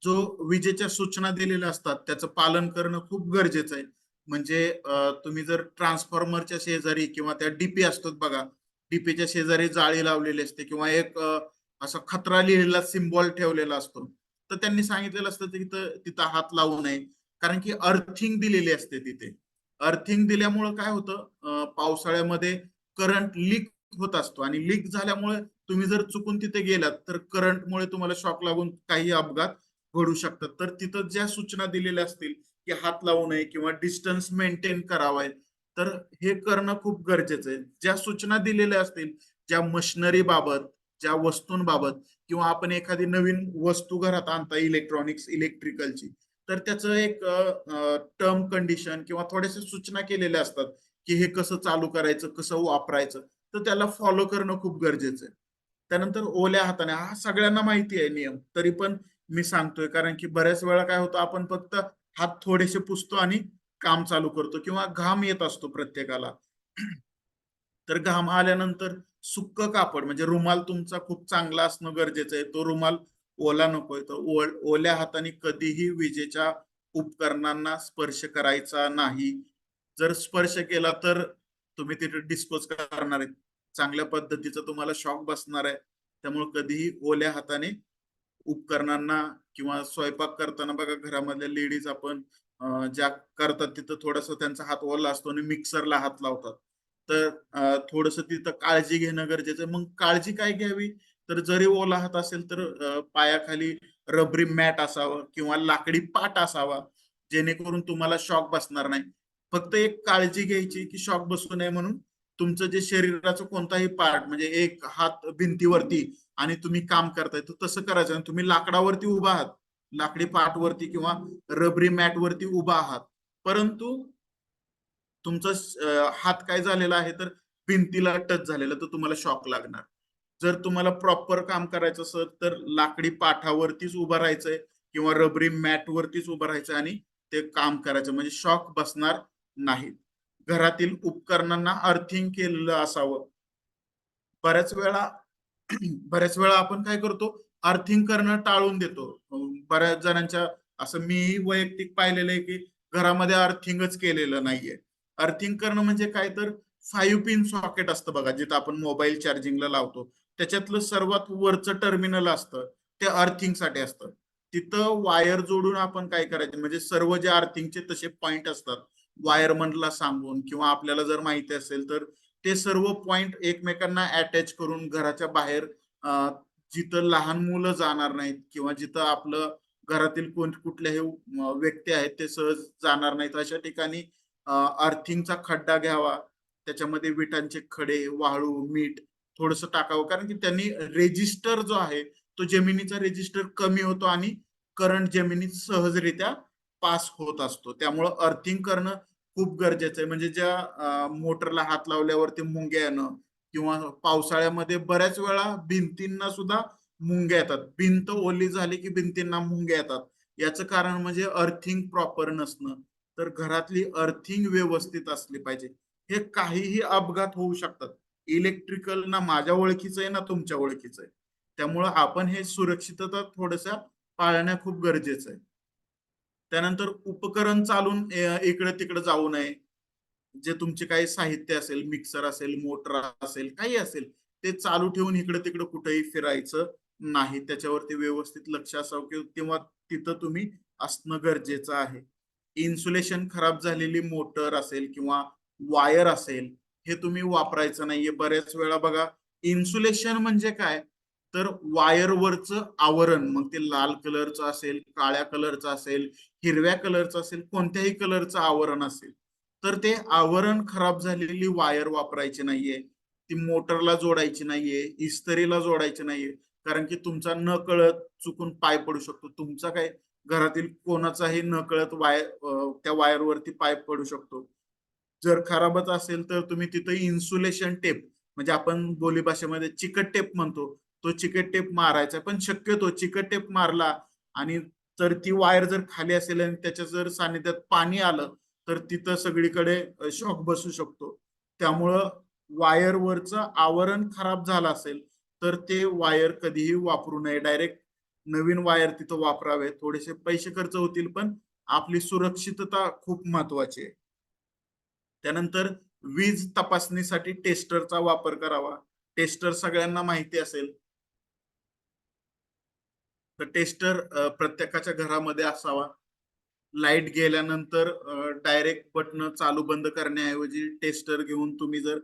जो विजेच्या सूचना दिलेल्या असतात त्याचं पालन करणं खूप गरजेचं आहे. म्हणजे तुम्ही जर ट्रान्सफॉर्मरच्या शेजारी किंवा त्या डीपी असतात बघा, डीपीच्या शेजारी जाळी लावलेली असते, किंवा एक असा खतरा लिहिलेला सिम्बॉल ठेवलेला असतो, तर त्यांनी सांगितलेलं असतं तिथं तिथं हात लावू नये, कारण की अर्थिंग दिलेली असते तिथे. अर्थिंग दिल्यामुळं काय होतं, पावसाळ्यामध्ये करंट लीक होत असतो, आणि लीक झाल्यामुळे तुम्ही जर चुकून तिथे गेलात तर करंटमुळे तुम्हाला शॉक लागून काही अपघात घडू शकतात. तर तिथं ज्या सूचना दिलेल्या असतील की हात लावू नये किंवा डिस्टन्स मेंटेन करावा, तर हे करणं खूप गरजेचं आहे. ज्या सूचना दिलेल्या असतील, ज्या मशिनरी बाबत, ज्या वस्तूंबाबत किंवा आपण एखादी नवीन वस्तू घरात आणता इलेक्ट्रॉनिक्स इलेक्ट्रिकलची, तर त्याचं एक टर्म कंडिशन किंवा थोड्याशा सूचना केलेल्या असतात की हे कसं चालू करायचं, कसं वापरायचं, तर त्याला फॉलो करणं खूप गरजेचं आहे. त्यानंतर ओल्या हाताने, हा सगळ्यांना माहिती आहे नियम, तरी पण मी सांगतोय कारण की बऱ्याच वेळा काय होतं, आपण फक्त हात थोडेसे पुसतो आणि काम चालू करतो किंवा घाम येत असतो प्रत्येकाला. तर घाम आल्यानंतर सुक्क कापड म्हणजे रुमाल तुमचा खूप चांगला असणं गरजेचं आहे. तो रुमाल ओला नकोय. तर ओल्या हाताने कधीही विजेच्या उपकरणांना स्पर्श करायचा नाही. जर स्पर्श केला तर तुम्ही तिथे डिस्पोज करणार आहे, चांगल्या पद्धतीचा तुम्हाला शॉक बसणार आहे. त्यामुळे कधीही ओल्या हाताने उपकरणांना किंवा स्वयंपाक करताना बघा घरामधल्या लेडीज आपण ज्या करतात तिथं थोडासा त्यांचा हात ओला असतो आणि मिक्सरला हात लावतात. तर थोडस तिथं काळजी घेणं गरजेचं आहे. मग काळजी काय घ्यावी, तर जरी ओला हात असेल तर पायाखाली रबरी मॅट असावं किंवा लाकडी पाट असावा, जेणेकरून तुम्हाला शॉक बसणार नाही. फक्त एक काळजी घ्यायची की शॉक बसू नये म्हणून तुमचं जे शरीराचं कोणताही पार्ट म्हणजे एक हात भिंतीवरती आणि तुम्ही काम करताय तर तसं करायचं. तुम्ही लाकडावरती उभा आहात, लाकडी पाठवरती किंवा रबरी मॅट वरती उभा आहात, परंतु तुमचा हात काय झालेला आहे तर भिंतीला टच झालेला, तर तुम्हाला शॉक लागणार. जर तुम्हाला प्रॉपर काम करायचं असेल तर लाकडी पाठावरतीच उभं राहायचंय किंवा रबरी मॅट वरतीच उभं राहायचं आणि ते काम करायचं, म्हणजे शॉक बसणार नाही. घरातील उपकरणांना अर्थिंग केलेलं असावं. बऱ्याच वेळा बऱ्याच वेळा आपण काय करतो, अर्थिंग करणं टाळून देतो. बऱ्याच जणांच्या, असं मी वैयक्तिक पाहिलेलं आहे की घरामध्ये अर्थिंगच केलेलं नाहीये. अर्थिंग करणं म्हणजे काय, तर 5 पिन सॉकेट असतं बघा, जिथं आपण मोबाईल चार्जिंगला लावतो, त्याच्यातलं सर्वात वरचं टर्मिनल असतं, ते अर्थिंगसाठी असतं. तिथं वायर जोडून आपण काय करायचं, म्हणजे सर्व जे अर्थिंगचे तसे पॉइंट असतात, वायरमनला सांगून किंवा आपल्याला जर माहिती असेल तर ते सर्व पॉइंट एकमेकांना अटॅच करून घराच्या बाहेर जिथं लहान मुलं जाणार नाहीत किंवा जिथं आपलं घरातील कुठल्याही व्यक्ती आहेत ते सहज जाणार नाहीत अशा ठिकाणी अर्थिंगचा खड्डा घ्यावा. त्याच्यामध्ये विटांचे खडे, वाळू, मीठ थोडस टाकावं, कारण की त्यांनी रेजिस्टर जो आहे तो जमिनीचा रेजिस्टर कमी होतो आणि करंट जमिनीत सहजरित्या पास होत असतो. त्यामुळं अर्थिंग करणं खूप गरजेचं आहे. म्हणजे ज्या मोटरला हात लावल्यावरती मुंग्या येणं किंवा पावसाळ्यामध्ये बऱ्याच वेळा भिंतींना सुद्धा मुंग्या येतात, भिंत ओली झाली की भिंतींना मुंग्या येतात. याचं कारण म्हणजे अर्थिंग प्रॉपर नसणं. तर घरातली अर्थिंग व्यवस्थित असली पाहिजे. हे काहीही अपघात होऊ शकतात. इलेक्ट्रिकल ना माझ्या ओळखीचं आहे ना तुमच्या ओळखीचं आहे. त्यामुळं आपण हे सुरक्षितता थोडंसं पाळणं खूप गरजेचं आहे. त्यानंतर उपकरण चालून इकडे तिकडे जाऊ नये. जे तुमचे काही साहित्य असेल, मिक्सर असेल, मोटर असेल, काही असेल, ते चालू ठेवून इकडे तिकडे कुठेही फिरायचं नाही. त्याच्यावरती व्यवस्थित लक्ष असावं किंवा तिथं तुम्ही असणं गरजेचं आहे. इन्सुलेशन खराब झालेली मोटर असेल किंवा वायर असेल, हे तुम्ही वापरायचं नाहीये. बऱ्याच वेळा बघा, इन्सुलेशन म्हणजे काय, तर वायरवरचं आवरण, मग ते लाल कलरचं असेल, काळ्या कलरचं असेल, हिरव्या कलरचं असेल, कोणत्याही कलरचं आवरण असेल, तर ते आवरण खराब झालेली वायर वापरायची नाहीये. ती मोटरला जोडायची नाहीये, इस्त्रीला जोडायची नाहीये, कारण की तुमचा न कळत चुकून पाय पडू शकतो. तुमचा काय, घरातील कोणाचाही न कळत त्या वायरवरती पाय पडू शकतो. जर खराबच असेल तर तुम्ही तिथे इन्सुलेशन टेप, म्हणजे आपण बोली भाषेमध्ये चिकट टेप म्हणतो, तो चिकट टेप मारायचा. पण शक्यतो चिकट टेप मारला आणि तर ती वायर जर खाली असेल आणि त्याच्या जर सानिध्यात पाणी आलं तर तिथं सगळीकडे शॉक बसू शकतो. त्यामुळं वायरवरचं आवरण खराब झालं असेल तर ते वायर कधीही वापरू नये. डायरेक्ट नवीन वायर तिथं वापरावे. थोडेसे पैसे खर्च होतील पण आपली सुरक्षितता खूप महत्वाची आहे. त्यानंतर वीज तपासणीसाठी टेस्टरचा वापर करावा. टेस्टर सगळ्यांना माहिती असेल, तर टेस्टर प्रत्येकाच्या घरामध्ये असावा. लाईट गेल्यानंतर डायरेक्ट बटन चालू बंद करण्याऐवजी टेस्टर घेऊन तुम्ही जर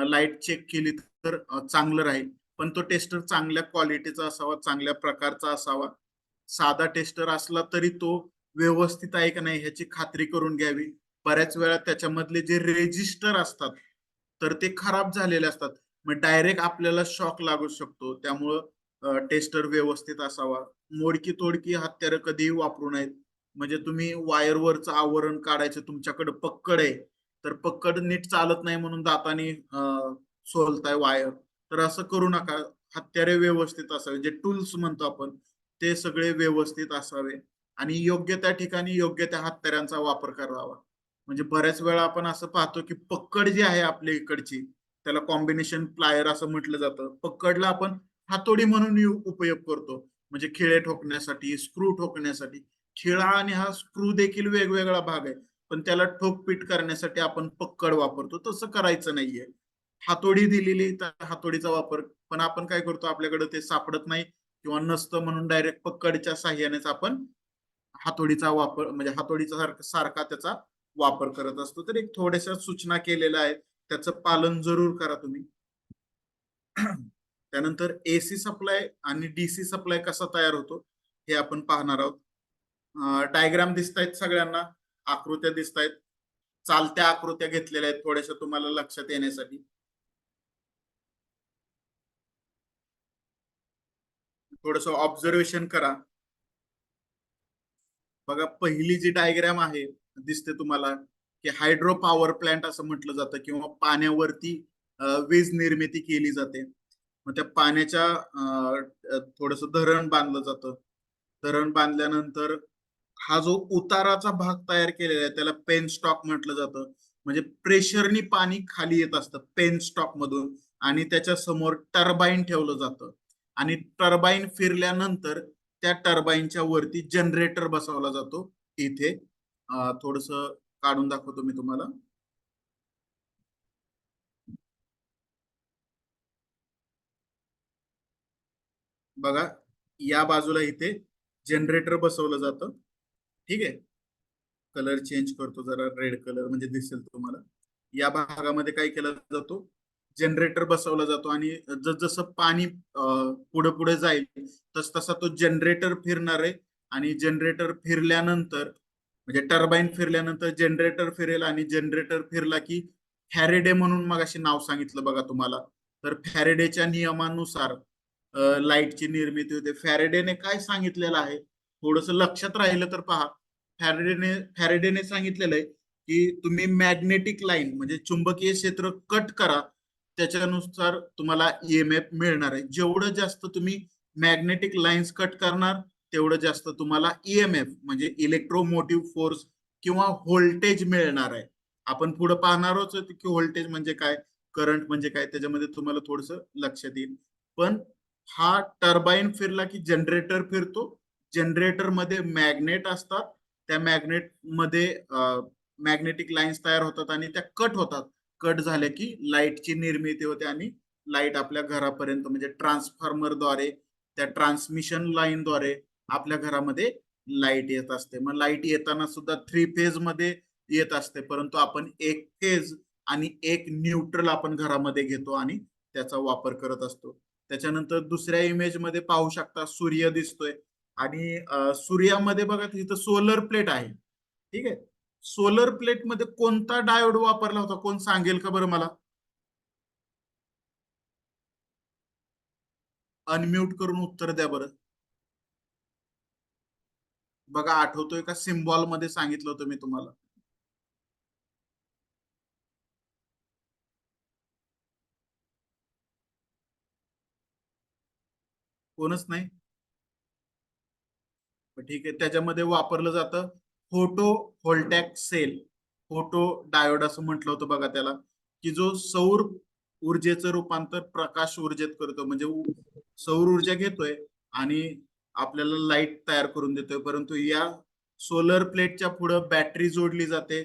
लाईट चेक केली तर चांगलं राहील. पण तो टेस्टर चांगल्या क्वालिटीचा असावा, चांगल्या प्रकारचा असावा. साधा टेस्टर असला तरी तो व्यवस्थित आहे का नाही ह्याची खात्री करून घ्यावी. बऱ्याच वेळा त्याच्यामधले जे रेजिस्टर असतात तर ते खराब झालेले असतात. मग डायरेक्ट आपल्याला शॉक लागू शकतो. त्यामुळं टेस्टर व्यवस्थित असावा. मोडकी तोडकी हत्यारं कधीही वापरू नयेत. म्हणजे तुम्ही वायरवरचं आवरण काढायचं, तुमच्याकडे पक्कड आहे तर पक्कड नीट चालत नाही म्हणून दाताने सोलताय वायर, तर असं करू नका. हत्यारे व्यवस्थित असावे, जे टूल्स म्हणतो आपण ते सगळे व्यवस्थित असावे आणि योग्य त्या ठिकाणी योग्य त्या हत्यारांचा वापर करावा. म्हणजे बऱ्याच वेळा आपण असं पाहतो की पक्कड जी आहे आपल्या इकडची, त्याला कॉम्बिनेशन प्लायर असं म्हटलं जातं. पकडला आपण हातोडी म्हणून उपयोग करतो, म्हणजे खिळे ठोकण्यासाठी, स्क्रू ठोकण्यासाठी. खिळा आणि हा स्क्रू देखील वेगवेगळा भाग आहे, पण त्याला ठोकपीट करण्यासाठी आपण पक्कड वापरतो. तसं करायचं नाहीये. हातोडी दिलेली तर हातोडीचा वापर, पण आपण काय करतो, आपल्याकडे ते सापडत नाही किंवा नसतं म्हणून डायरेक्ट पकडच्या साह्यानेच आपण हातोडीचा वापर, म्हणजे हातोडीचा सारखा त्याचा वापर करत असतो. तर एक थोड्याशा सूचना केलेल्या आहेत, त्याचं पालन जरूर करा तुम्ही. त्यानंतर एसी सप्लाय आणि डीसी सप्लाय कसा तयार होतो हे आपण पाहणार आहोत. डायग्राम दिसत आहेत सगळ्यांना, आकृत्या दिसत आहेत, चालत्या आकृत्या घेतलेल्या आहेत थोड्याशा तुम्हाला लक्षात येण्यासाठी. थोडस ऑब्झर्वेशन करा. बघा, पहिली जी डायग्राम आहे दिसते तुम्हाला, की हायड्रो पॉवर प्लांट असं म्हटलं जातं किंवा पाण्यावरती वीज निर्मिती केली जाते. मग त्या पाण्याच्या थोडस धरण बांधलं जातं. धरण बांधल्यानंतर हा जो उताराचा भाग तयार केलेला आहे त्याला पेन स्टॉक म्हटलं जातं. म्हणजे प्रेशरनी पाणी खाली येत असतं पेन स्टॉक मधून आणि त्याच्या समोर टर्बाईन ठेवलं जातं आणि टर्बाईन फिरल्यानंतर त्या टर्बाईनच्या वरती जनरेटर बसवला जातो. इथे थोडस काढून दाखवतो मी तुम्हाला. बघा, या बाजूला इथे जनरेटर बसवलं जातं. ठीक आहे, कलर चेंज करतो जरा, रेड कलर म्हणजे दिसेल तुम्हाला. या भागामध्ये काय केलं जातो, जनरेटर बसवला जातो आणि जसं पाणी पुढे पुढे जाईल तस तसा तो जनरेटर फिरणार आहे आणि जनरेटर फिरल्यानंतर, म्हणजे टर्बाईन फिरल्यानंतर जनरेटर फिरेल आणि जनरेटर फिरला की फॅरेडे म्हणून मग अशी नाव सांगितलं बघा तुम्हाला, तर फॅरेडेच्या नियमानुसार लाईटची निर्मिती होते. फॅरेडेने काय सांगितलेलं आहे थोडस लक्षात राहिलं तर पहा. फॅरेडेने सांगितलेलं आहे की तुम्ही मॅग्नेटिक लाईन म्हणजे चुंबकीय क्षेत्र कट करा, त्याच्यानुसार तुम्हाला ईएमएफ मिळणार आहे. जेवढं जास्त तुम्ही मॅग्नेटिक लाईन्स कट करणार तेवढं जास्त तुम्हाला ईएमएफ म्हणजे इलेक्ट्रोमोटिव्ह फोर्स किंवा व्होल्टेज मिळणार आहे. आपण पुढे पाहणारच की व्होल्टेज म्हणजे काय, करंट म्हणजे काय, त्याच्यामध्ये तुम्हाला थोडस लक्षात येईल. पण हा टर्बाईन फिरला की जनरेटर फिरतो. जनरेटर मध्ये मॅग्नेट असतात, त्या मॅग्नेट मध्ये मॅग्नेटिक लाईन्स तयार होतात आणि त्या कट होतात. कट झाल्या की लाईटची निर्मिती होते आणि लाईट आपल्या घरापर्यंत म्हणजे ट्रान्सफॉर्मरद्वारे, त्या ट्रान्समिशन लाईनद्वारे आपल्या घरामध्ये लाईट येत असते. मग लाईट येताना सुद्धा 3 फेज मध्ये येत असते, परंतु आपण 1 फेज आणि एक न्यूट्रल आपण घरामध्ये घेतो आणि त्याचा वापर करत असतो. त्याच्यानंतर दुसऱ्या इमेज मध्ये पाहू शकता सूर्य दिसतोय आणि सूर्यामध्ये बघा तिथं सोलर प्लेट आहे. ठीक आहे, सोलर प्लेट मध्ये कोणता डायोड वापरला होता, कोण सांगेल का बरं मला? अनम्यूट करून उत्तर द्या बरं. बघा, आठवतोय का? सिम्बॉल मध्ये सांगितलं होतं मी तुम्हाला. कोणच नाही? ठीक आहे, त्याच्यामध्ये वापरलं जातं फोटो व्होल्टॅक सेल. फोटो डायोड असं म्हटलं होतं बघा त्याला, की जो सौर ऊर्जेचं रूपांतर प्रकाश ऊर्जेत करतो. म्हणजे सौर ऊर्जा घेतोय आणि आपल्याला लाईट तयार करून देतोय. परंतु या सोलर प्लेटच्या पुढे बॅटरी जोडली जाते,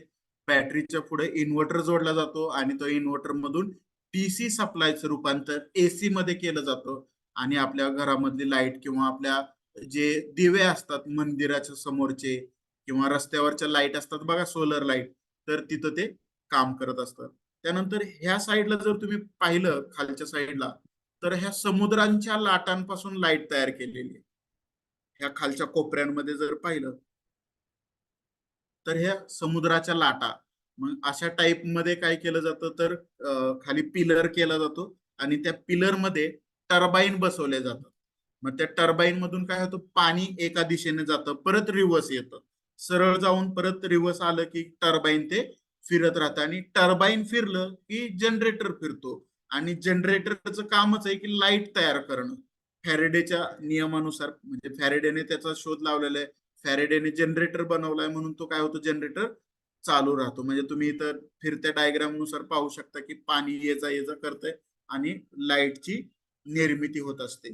बॅटरीच्या पुढे इन्व्हर्टर जोडला जातो आणि तो इन्व्हर्टर मधून डीसी सप्लायचं रूपांतर एसी मध्ये केलं जातं आणि आपल्या घरामधली लाईट किंवा आपल्या जे दिवे असतात मंदिराच्या समोरचे किंवा रस्त्यावरच्या लाईट असतात बघा, सोलर लाईट, तर तिथं ते काम करत असतात. त्यानंतर ह्या साईडला जर तुम्ही पाहिलं खालच्या साईडला, तर ह्या समुद्रांच्या लाटांपासून लाईट तयार केलेली आहे. ह्या खालच्या कोपऱ्यांमध्ये जर पाहिलं तर ह्या समुद्राच्या लाटा, मग अशा टाईप मध्ये काय केलं जातं तर खाली पिलर केला जातो आणि त्या पिलर मध्ये टर्बाईन बसवले जातात. मग त्या टर्बाईन मधून काय होतं, पाणी एका दिशेने जातं, परत रिव्हर्स येतं, सरळ जाऊन परत रिव्हर्स आलं की टर्बाईन ते फिरत राहतं, आणि टर्बाईन फिरलं की जनरेटर फिरतो, आणि जनरेटरचं कामच आहे की लाईट तयार करणं. फॅरेडेच्या नियमानुसार, म्हणजे फॅरेडेने त्याचा शोध लावलेला आहे, फॅरेडेने जनरेटर बनवलाय म्हणून तो काय होतो, जनरेटर चालू राहतो. म्हणजे तुम्ही इथं फिरत्या डायग्राम नुसार पाहू शकता की पाणी ये जा करतंय आणि लाईटची निर्मिती होत असते.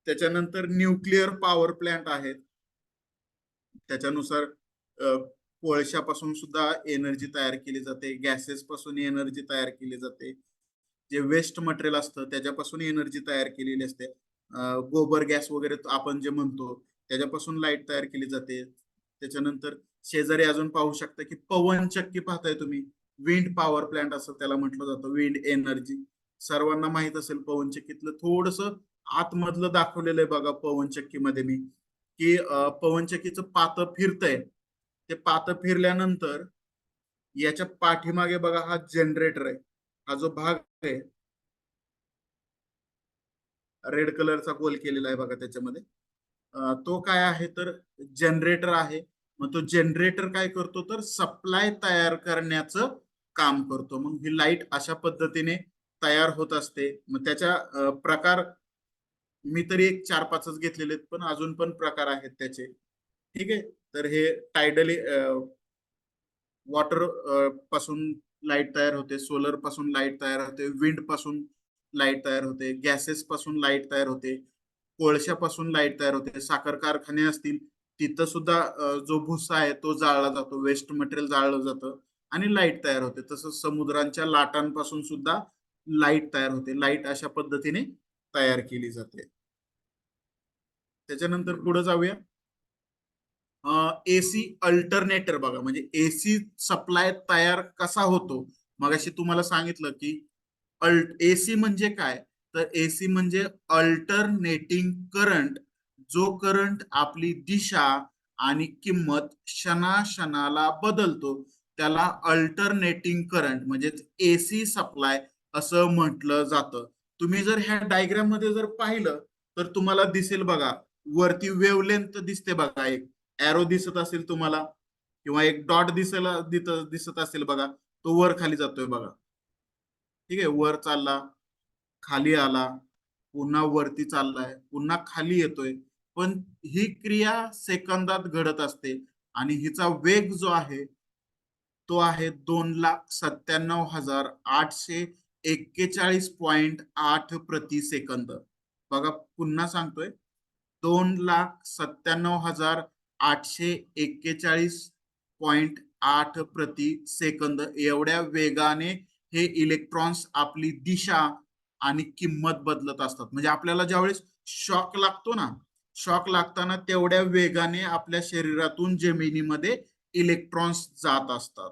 त्याच्यानंतर न्यूक्लिअर पॉवर प्लांट आहेत. त्याच्यानुसार कोळशापासून सुद्धा एनर्जी तयार केली जाते, गॅसेस पासून एनर्जी तयार केली जाते, जे वेस्ट मटेरियल असतं त्याच्यापासून एनर्जी तयार केलेली असते. गोबर गॅस वगैरे आपण जे म्हणतो त्याच्यापासून लाईट तयार केली जाते. त्याच्यानंतर शेजारी अजून पाहू शकता की पवनचक्की पाहताय तुम्ही, विंड पॉवर प्लांट असं त्याला म्हटलं जातं, विंड एनर्जी. सर्वांना माहित असेल पवनचक्कीतलं थोडस आतमधलं दाखवलेलं आहे बघा पवनचक्कीमध्ये मी, की पवनचक्कीचं पातं फिरतंय, ते पातं फिरल्यानंतर याच्या पाठीमागे बघा हा जनरेटर आहे, हा जो भाग आहे रेड कलरचा गोल केलेला आहे बघा त्याच्यामध्ये, तो काय आहे तर जनरेटर आहे. मग तो जनरेटर काय करतो तर सप्लाय तयार करण्याचं काम करतो. मग ही लाईट अशा पद्धतीने तयार होत असते. मग त्याच्या प्रकार मी तरी एक 4-5च घेतलेले आहेत, पण अजून पण प्रकार आहेत त्याचे. ठीक आहे. तर हे टायडली वॉटर पासून लाईट तयार होते, सोलर पासून लाईट तयार होते, विंड पासून लाईट तयार होते, गॅसेस पासून लाईट तयार होते, कोळशापासून लाईट तयार होते, साखर कारखाने असतील तिथं सुद्धा जो भुसा आहे तो जाळला जातो, वेस्ट मटेरियल जाळलं जातं आणि लाईट तयार होते. तसंच समुद्रांच्या लाटांपासून सुद्धा लाईट तयार होते. लाईट अशा पद्धतीने तयार केली जाते. त्याच्यानंतर पुढे जाऊया. एसी अल्टरनेटर बघा, म्हणजे एसी सप्लाय तयार कसा होतो. मगाशी तुम्हाला सांगितलं की एसी म्हणजे काय, तर एसी म्हणजे अल्टरनेटिंग करंट. जो करंट आपली दिशा आणि किंमत क्षणाक्षणाला बदलतो त्याला अल्टरनेटिंग करंट म्हणजे एसी सप्लाय असं म्हटलं जातं. तुम्ही जर ह्या डायग्राम मध्ये जर पाहिलं तर तुम्हाला दिसेल बघा, वरती वेवलेंथ दिसते बघा, एक एरो दिसत असेल तुम्हाला, किंवा एक डॉट दिसत असेल बघा, तो वर खाली जातोय बघा. ठीक आहे, वर चालला, खाली आला, पुन्हा वरती चाललाय, पुन्हा खाली येतोय. पण ही क्रिया सेकंदात घडत असते, आणि हिचा वेग जो आहे तो आहे 2,97,841.8 प्रति सेकंद. बघा पुन्हा सांगतोय, 2,97,841.8 प्रति सेकंद एवढ्या वेगाने हे इलेक्ट्रॉन्स आपली दिशा आणि किंमत बदलत असतात. म्हणजे आपल्याला ज्यावेळेस शॉक लागतो ना, शॉक लागताना तेवढ्या वेगाने आपल्या शरीरातून जमिनीमध्ये इलेक्ट्रॉन्स जात असतात.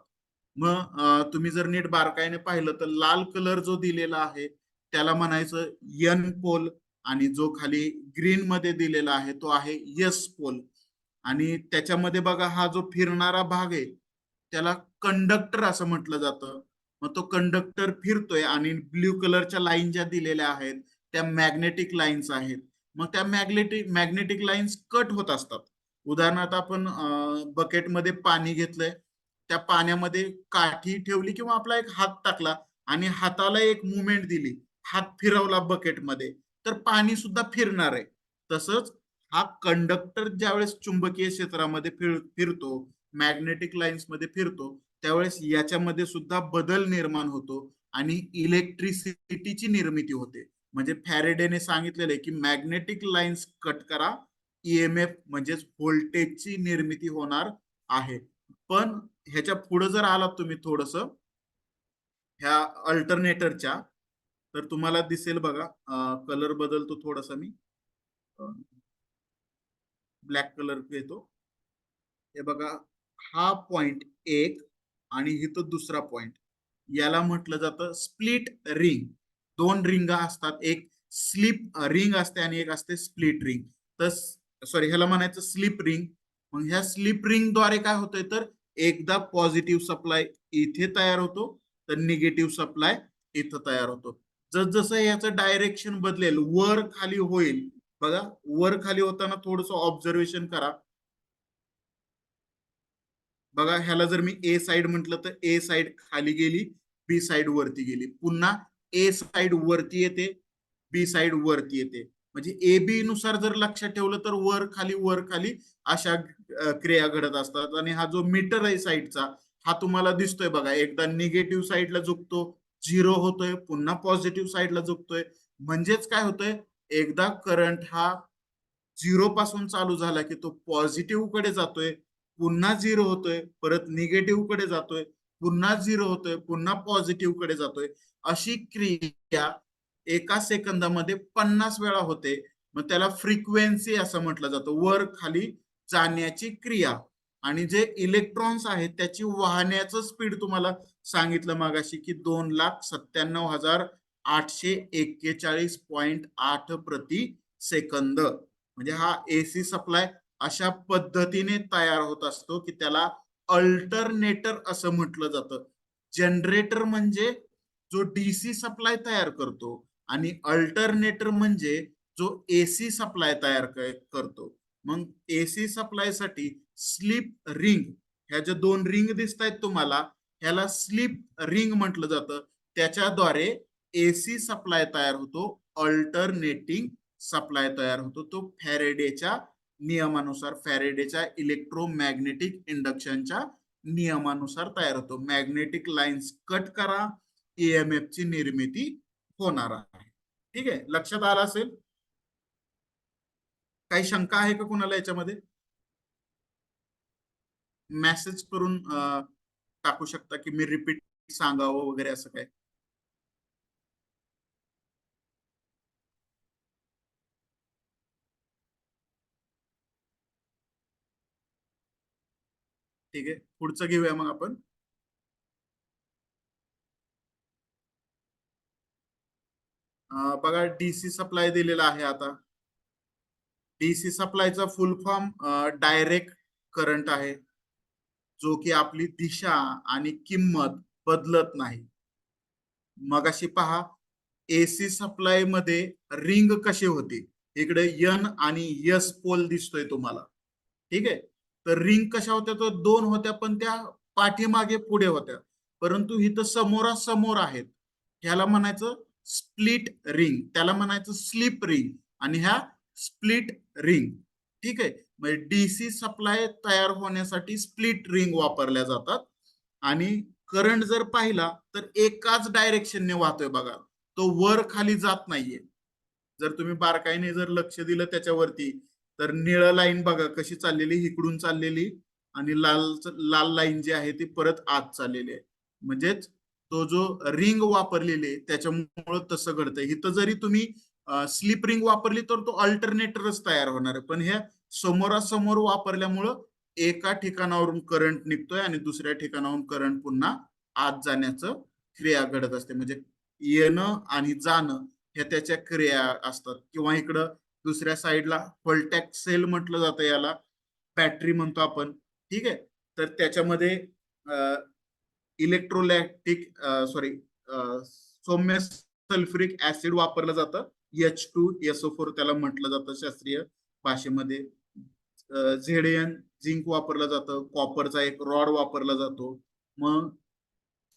मग तुम्ही जर नीट बारकाईने पाहिलं तर लाल कलर जो दिलेला आहे त्याला म्हणायचं एन पोल, आणि जो खाली ग्रीन मध्ये दिलेला आहे तो आहे यस पोल. आणि त्याच्यामध्ये बघा हा जो फिरणारा भाग आहे त्याला कंडक्टर असं म्हटलं जातं. मग तो कंडक्टर फिरतोय, आणि ब्ल्यू कलरच्या लाईन ज्या दिलेल्या आहेत त्या मॅग्नेटिक लाईन्स आहेत. मग त्या मॅग्नेटिक लाईन्स कट होत असतात. उदाहरणार्थ आपण बकेटमध्ये पाणी घेतलंय, त्या पाण्यामध्ये काठी ठेवली किंवा आपला एक हात टाकला आणि हाताला एक मुवमेंट दिली, हात फिरवला बकेटमध्ये, तर पाणी सुद्धा फिरणार आहे. तसंच हा कंडक्टर ज्यावेळेस चुंबकीय क्षेत्रामध्ये फिरतो, मॅग्नेटिक लाईन्स मध्ये फिरतो, त्यावेळेस याच्यामध्ये सुद्धा बदल निर्माण होतो आणि इलेक्ट्रिसिटीची निर्मिती होते. म्हणजे फॅरेडेने सांगितलेले की मॅग्नेटिक लाईन्स कट करा, ईएमएफ म्हणजेच व्होल्टेजची निर्मिती होणार आहे. पण ह्याच्या पुढे जर आलात तुम्ही थोडस ह्या अल्टरनेटरच्या, तर तुम्हाला दिसेल बघा, कलर बदलतो थोडासा मी, ब्लॅक कलर घेतो. हे बघा, हा पॉइंट एक आणि इथं दुसरा पॉइंट, याला म्हटलं जातं स्प्लिट रिंग. दोन रिंगा असतात, एक स्लिप रिंग असते आणि एक असते स्प्लिट रिंग. तर सॉरी, ह्याला म्हणायचं स्लिप रिंग. मग ह्या स्लिप रिंग द्वारे काय होतंय तर एकदा पॉझिटिव्ह सप्लाय इथे तयार होतो, तर निगेटिव्ह सप्लाय इथं तयार होतो. जसजसं याचं डायरेक्शन बदलेल, वर खाली होईल बघा, वर खाली होताना थोडस ऑब्झर्वेशन करा. बघा ह्याला जर मी ए साइड म्हटलं तर ए साइड खाली गेली, बी साइड वरती गेली, पुन्हा ए साइड वरती येते, बी साइड वरती येते. म्हणजे ए बी नुसार जर लक्षात ठेवलं तर वर खाली अशा क्रिया घडत असतात. आणि हा जो मीटर आहे साइडचा, हा तुम्हाला दिसतोय बघा, एकदा निगेटिव्ह साइडला झुकतो, झिरो होतोय, पुन्हा पॉझिटिव्ह साइडला झुकतोय. म्हणजेच काय होतंय, एकदा करंट हा झिरो पासून चालू झाला की तो पॉझिटिव्ह कडे जातोय, पुन्हा झिरो होतोय, परत निगेटिव्ह कडे जातोय, पुन्हा झिरो होतोय, पुन्हा पॉझिटिव्ह कडे जातोय. अशी क्रिया एका सेकंदामध्ये 50 वेळा होते. मग त्याला फ्रिक्वेन्सी असं म्हटलं जातं, वर खाली जाण्याची क्रिया. आणि जे इलेक्ट्रॉन्स आहेत त्याची वाहण्याचं स्पीड तुम्हाला सांगितलं मागाशी की 2,97,841.8 प्रति सेकंद. म्हणजे हा एसी सप्लाय अशा पद्धतीने तयार होत असतो की त्याला अल्टरनेटर असं म्हटलं जातं. जनरेटर म्हणजे जो डीसी सप्लाय तयार करतो, आणि अल्टरनेटर म्हणजे जो एसी सप्लाय तयार करतो. मग एसी सप्लाय साठी स्लीप रिंग, ह्या ज्या दोन रिंग दिसत आहेत तुम्हाला, ह्याला स्लीप रिंग म्हटलं जातं. त्याच्याद्वारे एसी सप्लाय तयार होतो, अल्टरनेटिंग सप्लाय तयार होतो. तो फॅरेडेच्या नियमानुसार, फॅरेडेच्या इलेक्ट्रोमॅग्नेटिक इंडक्शनच्या नियमानुसार तयार होतो. मॅग्नेटिक लाईन्स कट करा, ईएमएफ ची निर्मिती होणार आहे. ठीक आहे, लक्षात आलं असेल. काही शंका आहे का कुणाला याच्यामध्ये? मेसेज करून टाकू शकता की मी रिपीट सांगावं वगैरे असं काय. ठीक आहे, पुढचं घेऊया मग आपण. बघा डीसी सप्लाय दिलेला आहे. आता डीसी सप्लायचा फुल फॉर्म डायरेक्ट करंट आहे, जो की आपली दिशा आणि किंमत बदलत नाही. मगाशी पहा, एसी सप्लाय मध्ये रिंग कशी होती, इकडे एन आणि एस पोल दिसतोय तुम्हाला. ठीक आहे, तर रिंग कशा होत्या, तर दोन होत्या पण त्या पाठीमागे पुढे होत्या. परंतु इथं समोरासमोर आहेत. ह्याला म्हणायचं स्प्लिट रिंग, त्याला म्हणायचं स्लिप रिंग, आणि ह्या स्प्लिट रिंग. ठीक आहे, म्हणजे डीसी सप्लाय तयार होण्यासाठी स्प्लिट रिंग वापरल्या जातात. आणि करंट जर पाहिला तर एकाच डायरेक्शनने वाहतोय बघा, तो वर खाली जात नाहीये. जर तुम्ही बारकाईने जर लक्ष दिलं त्याच्यावरती, तर निळं लाईन बघा कशी चाललेली, इकडून चाललेली, आणि लाल लाल लाईन जी आहे ती परत आत चाललेली आहे. म्हणजेच तो जो रिंग वापरलेली आहे त्याच्यामुळे तसं घडतंय. इथं जरी तुम्ही स्लिप रिंग वापरली तर तो अल्टरनेटरच तयार होणार आहे, पण ह्या समोरासमोर वापरल्यामुळं एका ठिकाणावरून करंट निघतोय आणि दुसऱ्या ठिकाणावरून करंट पुन्हा आत जाण्याचं क्रिया घडत असते. म्हणजे येणं आणि जाणं ह्या त्याच्या क्रिया असतात. किंवा इकडं दुसऱ्या साईडला व्होल्टॅक सेल म्हटलं जातं, याला बॅटरी म्हणतो आपण. ठीक आहे, तर त्याच्यामध्ये इलेक्ट्रोलॅक्टिक सॉरी सौम्य सल्फ्युरिक ऍसिड वापरलं जातं, H2SO4 त्याला म्हटलं जातं शास्त्रीय भाषेमध्ये. झेडएन झिंक वापरलं जातं, कॉपरचा एक रॉड वापरला जातो. मग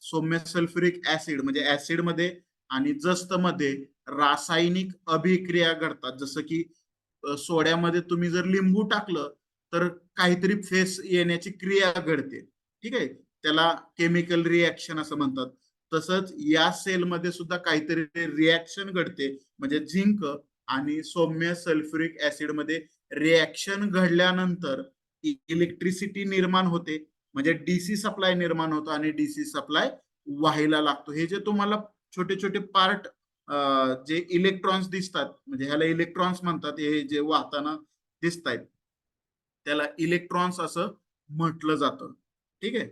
सौम्य सल्फ्युरिक ऍसिड म्हणजे ऍसिड मध्ये आणि जस्त मध्ये रासायनिक अभिक्रिया घडतात. जसं की सोड्यामध्ये तुम्ही जर लिंबू टाकलं तर काहीतरी फेस येण्याची क्रिया घडते. ठीक आहे, त्याला केमिकल रिॲक्शन असं म्हणतात. तसंच या सेलमध्ये सुद्धा काहीतरी रिॲक्शन घडते. म्हणजे झिंक आणि सौम्य सल्फ्युरिक ऍसिड मध्ये रिॲक्शन घडल्यानंतर इलेक्ट्रिसिटी निर्माण होते, म्हणजे डीसी सप्लाय निर्माण होतो आणि डीसी सप्लाय व्हायला लागतो. हे जे तुम्हाला छोटे छोटे पार्ट जे इलेक्ट्रॉन्स दिसतात, म्हणजे ह्याला इलेक्ट्रॉन्स म्हणतात, हे जे वाहताना दिसत आहेत त्याला इलेक्ट्रॉन्स असं म्हटलं जातं. ठीक आहे,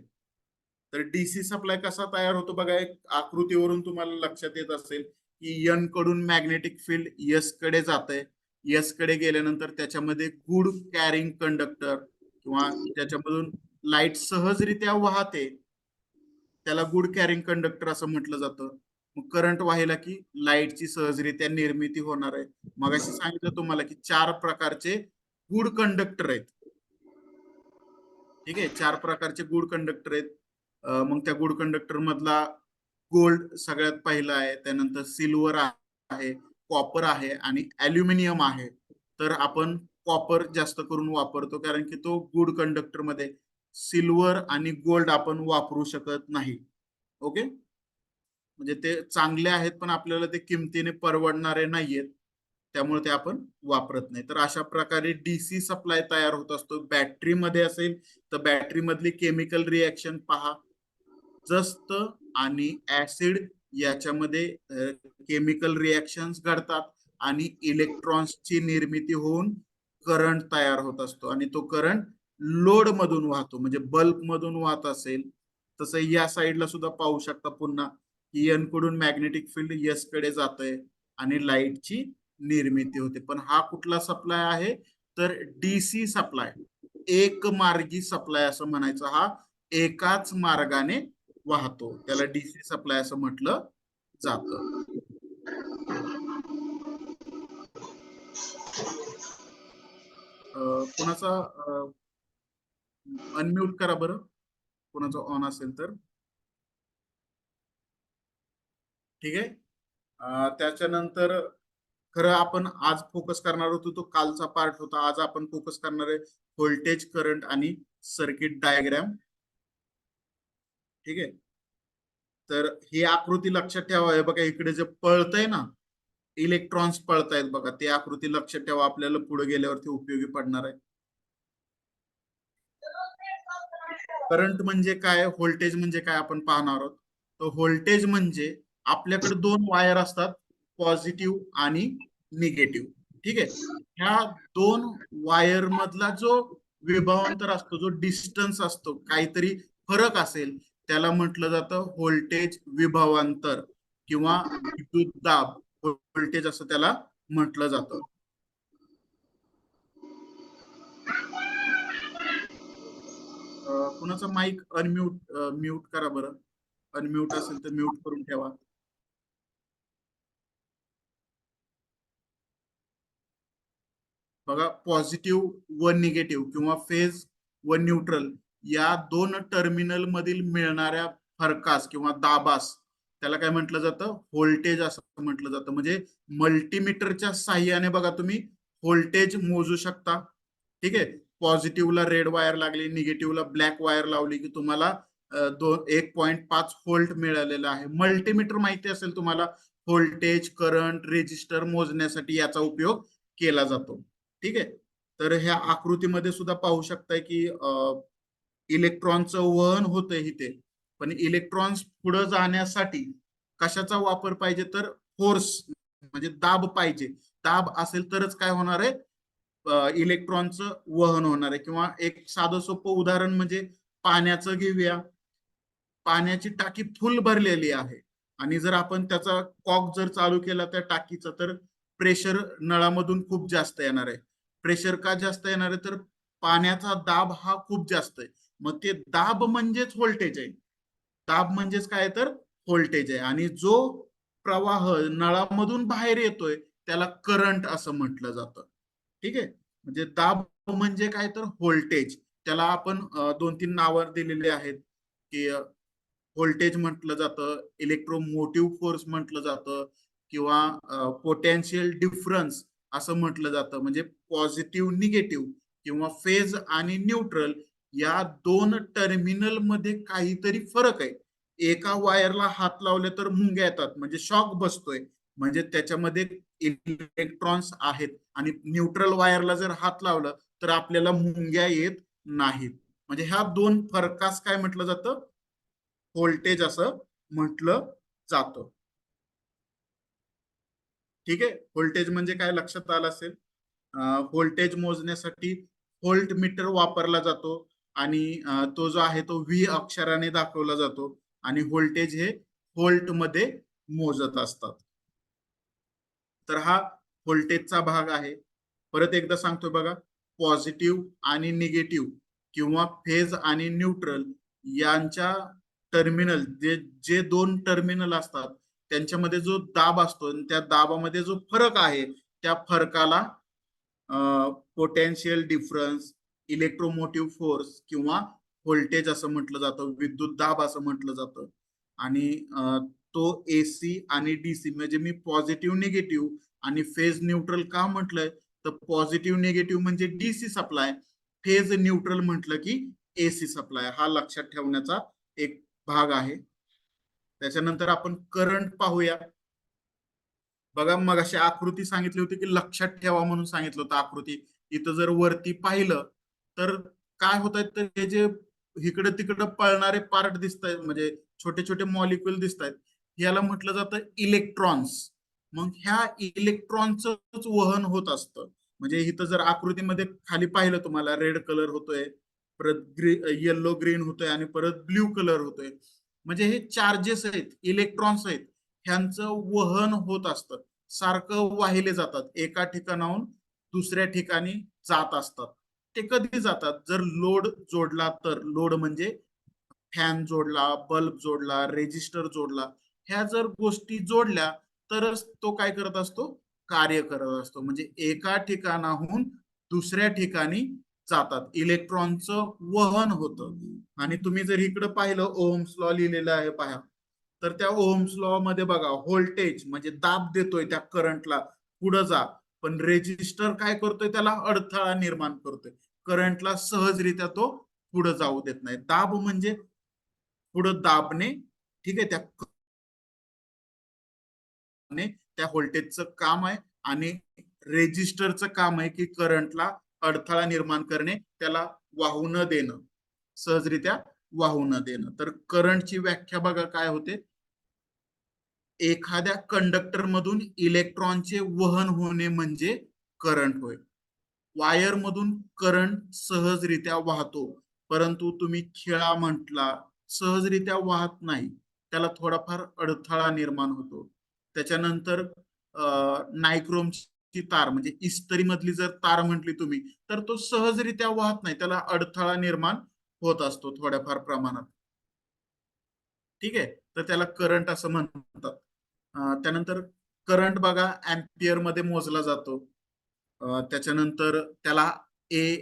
तर डीसी सप्लाय कसा तयार होतो बघा, एक आकृतीवरून तुम्हाला लक्षात येत असेल की एन कडून मॅग्नेटिक फील्ड एस कडे जात आहे. एस कडे गेल्यानंतर त्याच्यामध्ये गुड कॅरिंग कंडक्टर किंवा त्याच्यामधून लाईट सहजरित्या वाहते, त्याला गुड कॅरिंग कंडक्टर असं म्हटलं जातं. मग करंट वाहिला की लाईटची सहजरित्या निर्मिती होणार आहे. मगाशी सांगितलं तुम्हाला की 4 प्रकारचे गुड कंडक्टर आहेत. ठीक आहे, 4 प्रकारचे गुड कंडक्टर आहेत. मग त्या गुड कंडक्टर मधला गोल्ड सगळ्यात पहिला आहे, त्यानंतर सिल्वर आहे, कॉपर आहे आणि अल्युमिनियम आहे. तर आपण कॉपर जास्त करून वापरतो कारण की तो गुड कंडक्टर मध्ये. सिल्वर आणि गोल्ड आपण वापरू शकत नाही. ओके, म्हणजे ते चांगले आहेत पण आपल्याला ते किमतीने परवडणारे नाहीयेत, त्यामुळे ते आपण वापरत नाही. तर अशा प्रकारे डीसी सप्लाय तयार होत असतो. बॅटरी मध्ये असेल तर बॅटरी मधली केमिकल रिएक्शन पहा. जस्त आणि ऍसिड याच्यामध्ये केमिकल रिएक्शन्स घडतात आणि इलेक्ट्रॉन्सची निर्मिती होऊन करंट तयार होत असतो आणि तो करंट लोड मधून वाहतो. म्हणजे बल्ब मधून वाहत असेल तसं या साईडला सुद्धा पाहू शकता पुन्हा की एन कडून मॅग्नेटिक फील्ड एस कडे जातंय आणि लाईटची निर्मिती होते. पण हा कुठला सप्लाय आहे तर डीसी सप्लाय, एक मार्गी सप्लाय असं म्हणायचं. हा एकाच मार्गाने वाहतो, त्याला डीसी सप्लाय असं म्हटलं जातं. कोणाचा अनम्यूट करा बरं, कोणाचा ऑन असेल तर. ठीक आहे. त्याच्यानंतर खरं आपण आज फोकस करणार होतो तो कालचा पार्ट होता. आज आपण फोकस करणार आहे व्होल्टेज, करंट आणि सर्किट डायग्राम. ठीक आहे, तर ही आकृती लक्षात ठेवा. हे बघा इकडे जे पळतय ना, इलेक्ट्रॉन्स पळतायत बघा, ते आकृती लक्षात ठेवा, आपल्याला पुढे गेल्यावरती उपयोगी पडणार आहे. करंट म्हणजे काय, व्होल्टेज म्हणजे काय आपण पाहणार आहोत. तर व्होल्टेज म्हणजे आपल्याकडे दोन वायर असतात, पॉझिटिव्ह आणि निगेटिव्ह. ठीक आहे, ह्या दोन वायर मधला जो विभवांतर असतो, जो डिस्टन्स असतो, काहीतरी फरक असेल, त्याला म्हटलं जातं व्होल्टेज विभवांतर किंवा विद्युत दाब, व्होल्टेज असं त्याला म्हटलं जातं. कुणाचा माईक अनम्यूट म्यूट करा बरं, अनम्यूट असेल तर म्यूट करून ठेवा. बघा, पॉझिटिव्ह व निगेटिव्ह किंवा फेज व न्यूट्रल या दोन टर्मिनल मधील मिळणाऱ्या फरकास किंवा दाबास त्याला काय म्हटलं जातं, व्होल्टेज असं म्हटलं जातं. म्हणजे मल्टीमीटरच्या साह्याने बघा तुम्ही व्होल्टेज मोजू शकता. ठीक आहे, पॉझिटिव्हला रेड वायर लागली, निगेटिव्हला ब्लॅक वायर लावली की तुम्हाला 1.5 व्होल्ट मिळालेला आहे. मल्टीमीटर माहिती असेल तुम्हाला, व्होल्टेज, करंट, रेजिस्टर मोजण्यासाठी याचा उपयोग केला जातो. ठीक आहे, तर ह्या आकृतीमध्ये सुद्धा पाहू शकताय की इलेक्ट्रॉनचं वहन होतंय इथे. पण इलेक्ट्रॉन्स पुढे जाण्यासाठी कशाचा वापर पाहिजे तर फोर्स, म्हणजे दाब पाहिजे. दाब असेल तरच काय होणार आहे, इलेक्ट्रॉनचं वहन होणार आहे. किंवा एक साधं सोपं उदाहरण म्हणजे पाण्याचं घेऊया. पाण्याची टाकी फुल भरलेली आहे आणि जर आपण त्याचा कॉक जर चालू केला त्या टाकीचा, तर प्रेशर नळामधून खूप जास्त येणार आहे. प्रेशर का जास्त येणार आहे तर पाण्याचा दाब हा खूप जास्त आहे. मग ते दाब म्हणजेच व्होल्टेज आहे. दाब म्हणजेच काय तर व्होल्टेज आहे. आणि जो प्रवाह नळामधून बाहेर येतोय त्याला करंट असं म्हटलं जातं. ठीक आहे, म्हणजे दाब म्हणजे काय तर व्होल्टेज. त्याला आपण 2-3 नावं दिलेली आहेत की व्होल्टेज म्हटलं जातं, इलेक्ट्रोमोटिव्ह फोर्स म्हटलं जातं किंवा पोटेन्शियल डिफरन्स असं म्हटलं जातं. म्हणजे पॉझिटिव्ह, निगेटिव्ह किंवा फेज आणि न्यूट्रल या दोन टर्मिनल मध्ये काहीतरी फरक आहे. एका वायरला हात लावले तर मुंग्या येतात, म्हणजे शॉक बसतोय, म्हणजे त्याच्यामध्ये इलेक्ट्रॉन्स आहेत. आणि न्यूट्रल वायरला जर हात लावलं तर आपल्याला मुंग्या येत नाहीत. म्हणजे ह्या दोन फरकास काय म्हटलं जातं, व्होल्टेज असं म्हटलं जातं. ठीक आहे, व्होल्टेज म्हणजे काय लक्षात आलं असेल. व्होल्टेज मोजण्यासाठी व्होल्ट मीटर वापरला जातो आणि तो जो आहे तो व्ही अक्षराने दाखवला जातो आणि व्होल्टेज हे व्होल्ट मध्ये मोजत असतात. तर हा व्होल्टेजचा भाग आहे. परत एकदा सांगतोय बघा, पॉझिटिव्ह आणि निगेटिव्ह किंवा फेज आणि न्यूट्रल यांच्या टर्मिनल, जे जे दोन टर्मिनल असतात त्यांच्यामध्ये जो दाब असतो त्या दाबामध्ये जो फरक आहे त्या फरकाला पोटेन्शियल डिफरन्स, इलेक्ट्रोमोटिव्ह फोर्स किंवा व्होल्टेज असं म्हटलं जातं, विद्युत दाब असं म्हटलं जातं. आणि तो एसी आणि डीसी म्हणजे मी पॉझिटिव्ह निगेटिव्ह आणि फेज न्यूट्रल का म्हटलंय तर पॉझिटिव्ह निगेटिव्ह म्हणजे डीसी सप्लाय, फेज न्यूट्रल म्हटलं की एसी सप्लाय, हा लक्षात ठेवण्याचा एक भाग आहे. त्याच्यानंतर आपण करंट पाहूया. बघा मग अशी आकृती सांगितली होती की लक्षात ठेवा म्हणून सांगितलं होतं आकृती. इथं जर वरती पाहिलं तर काय होत आहे तर हे जे इकडे तिकडे पळणारे पार्ट दिसत आहेत म्हणजे छोटे छोटे मॉलिक्युल दिसत आहेत याला म्हटलं जातं इलेक्ट्रॉन्स. मग ह्या इलेक्ट्रॉनच वहन होत असतं. म्हणजे इथं जर आकृतीमध्ये खाली पाहिलं तुम्हाला रेड कलर होतोय, परत येल्लो ग्रीन होतोय आणि परत ब्ल्यू कलर होतोय. म्हणजे हे चार्जेस आहेत, इलेक्ट्रॉन्स आहेत, ह्यांचं वहन होत असतं, सारखं वाहिले जातात, एका ठिकाणाहून दुसऱ्या ठिकाणी जात असतात. ते कधी जातात जर लोड जोडला तर, लोड म्हणजे फॅन जोडला, बल्ब जोडला, रेजिस्टर जोडला, ह्या जर गोष्टी जोडल्या तरच तो काय करत असतो, कार्य करत असतो. म्हणजे एका ठिकाणाहून दुसऱ्या ठिकाणी जातात, इलेक्ट्रॉनचं वहन होतं. आणि तुम्ही जर इकडे पाहिलं ओहम्स लॉ लिहिलेला आहे पहा, तर त्या ओहम्स लॉ मध्ये बघा व्होल्टेज म्हणजे दाब देतोय त्या करंटला पुढे जा, पण रेजिस्टर काय करतोय त्याला अडथळा निर्माण करतोय, करंटला सहजरित्या तो पुढे जाऊ देत नाही. दाब म्हणजे पुढे दाबणे, ठीक आहे, त्या व्होल्टेजचं काम आहे. आणि रेजिस्टरचं काम आहे की करंटला अडथळा निर्माण करणे, त्याला वाहू न देणं, सहजरित्या वाहू न देणं. तर करंटची व्याख्या बघा काय होते, एखाद्या कंडक्टर मधून इलेक्ट्रॉनचे वहन होणे म्हणजे करंट होय. वायर मधून करंट सहजरित्या वाहतो, परंतु तुम्ही खिळा म्हटला सहजरित्या वाहत नाही, त्याला थोडाफार अडथळा निर्माण होतो. त्याच्यानंतर नायक्रोमची तार म्हणजे इस्त्री मधली जर तार म्हटली तुम्ही तर तो सहजरित्या वाहत नाही, त्याला अडथळा निर्माण होत असतो थोड्याफार प्रमाणात. ठीक आहे, तर त्याला करंट असं म्हणतात. त्यानंतर करंट बघा अँपियर मध्ये मोजला जातो. त्याच्यानंतर त्याला ए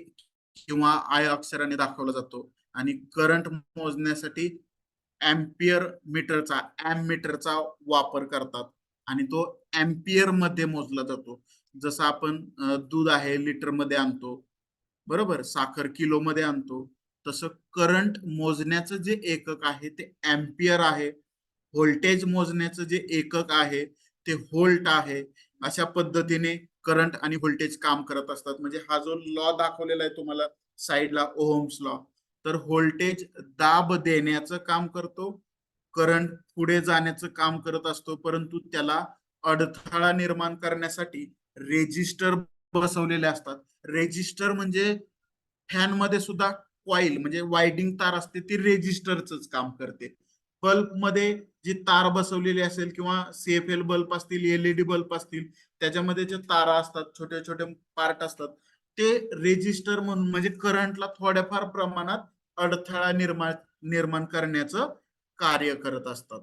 किंवा आय अक्षराने दाखवला जातो. आणि करंट मोजण्यासाठी अँपियर मीटरचा, एम मीटरचा वापर करतात आणि तो अँपियर मध्ये मोजला जातो. जसं आपण दूध आहे लिटर मध्ये आणतो, बरोबर, साखर किलो मध्ये आणतो, तसं करंट मोजण्याचं जे एकक आहे ते अँपियर आहे. व्होल्टेज मोजण्याचं जे एकक आहे ते व्होल्ट आहे. अशा पद्धतीने करंट आणि व्होल्टेज काम करत असतात. म्हणजे हा जो लॉ दाखवलेला आहे तुम्हाला साईडला ओहम्स लॉ, तर व्होल्टेज दाब देण्याचं काम करतो, करंट पुढे जाण्याचं काम करत असतो, परंतु त्याला अडथळा निर्माण करण्यासाठी रेजिस्टर बसवलेले असतात. रेजिस्टर म्हणजे फॅन मध्ये सुद्धा कॉईल म्हणजे वायडिंग तार असते ती रेजिस्टरच काम करते. बल्ब मध्ये जी तार बसवलेली असेल किंवा सीएफएल बल्ब असतील, एलईडी बल्ब असतील, त्याच्यामध्ये जे तारा असतात, छोटे छोटे पार्ट असतात, ते रेजिस्टर म्हणून म्हणजे करंटला थोड्याफार प्रमाणात अडथळा निर्माण करण्याचं कार्य करत असतात.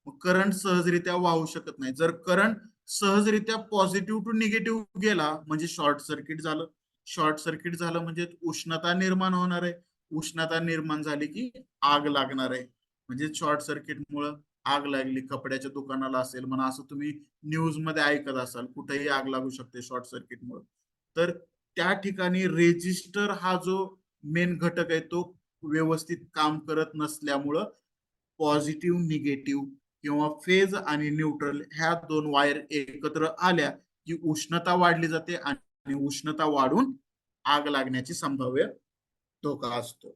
मग करंट सहजरित्या वाहू शकत नाही. जर करंट सहजरित्या पॉझिटिव्ह टू निगेटिव्ह गेला म्हणजे शॉर्ट सर्किट झालं. शॉर्ट सर्किट झालं म्हणजे उष्णता निर्माण होणार आहे. उष्णता निर्माण झाली की आग लागणार आहे. म्हणजे शॉर्ट सर्किटमुळे आग लागली कपड्याच्या दुकानाला असेल म्हणा, असं तुम्ही न्यूज मध्ये ऐकत असाल, कुठेही आग लागू शकते शॉर्ट सर्किटमुळे. तर त्या ठिकाणी रेजिस्टर हा जो मेन घटक आहे तो व्यवस्थित काम करत नसल्यामुळं पॉझिटिव्ह निगेटिव्ह किंवा फेज आणि न्यूट्रल ह्या दोन वायर एकत्र आल्या की उष्णता वाढली जाते आणि उष्णता वाढून आग लागण्याची संभाव्य धोका असतो.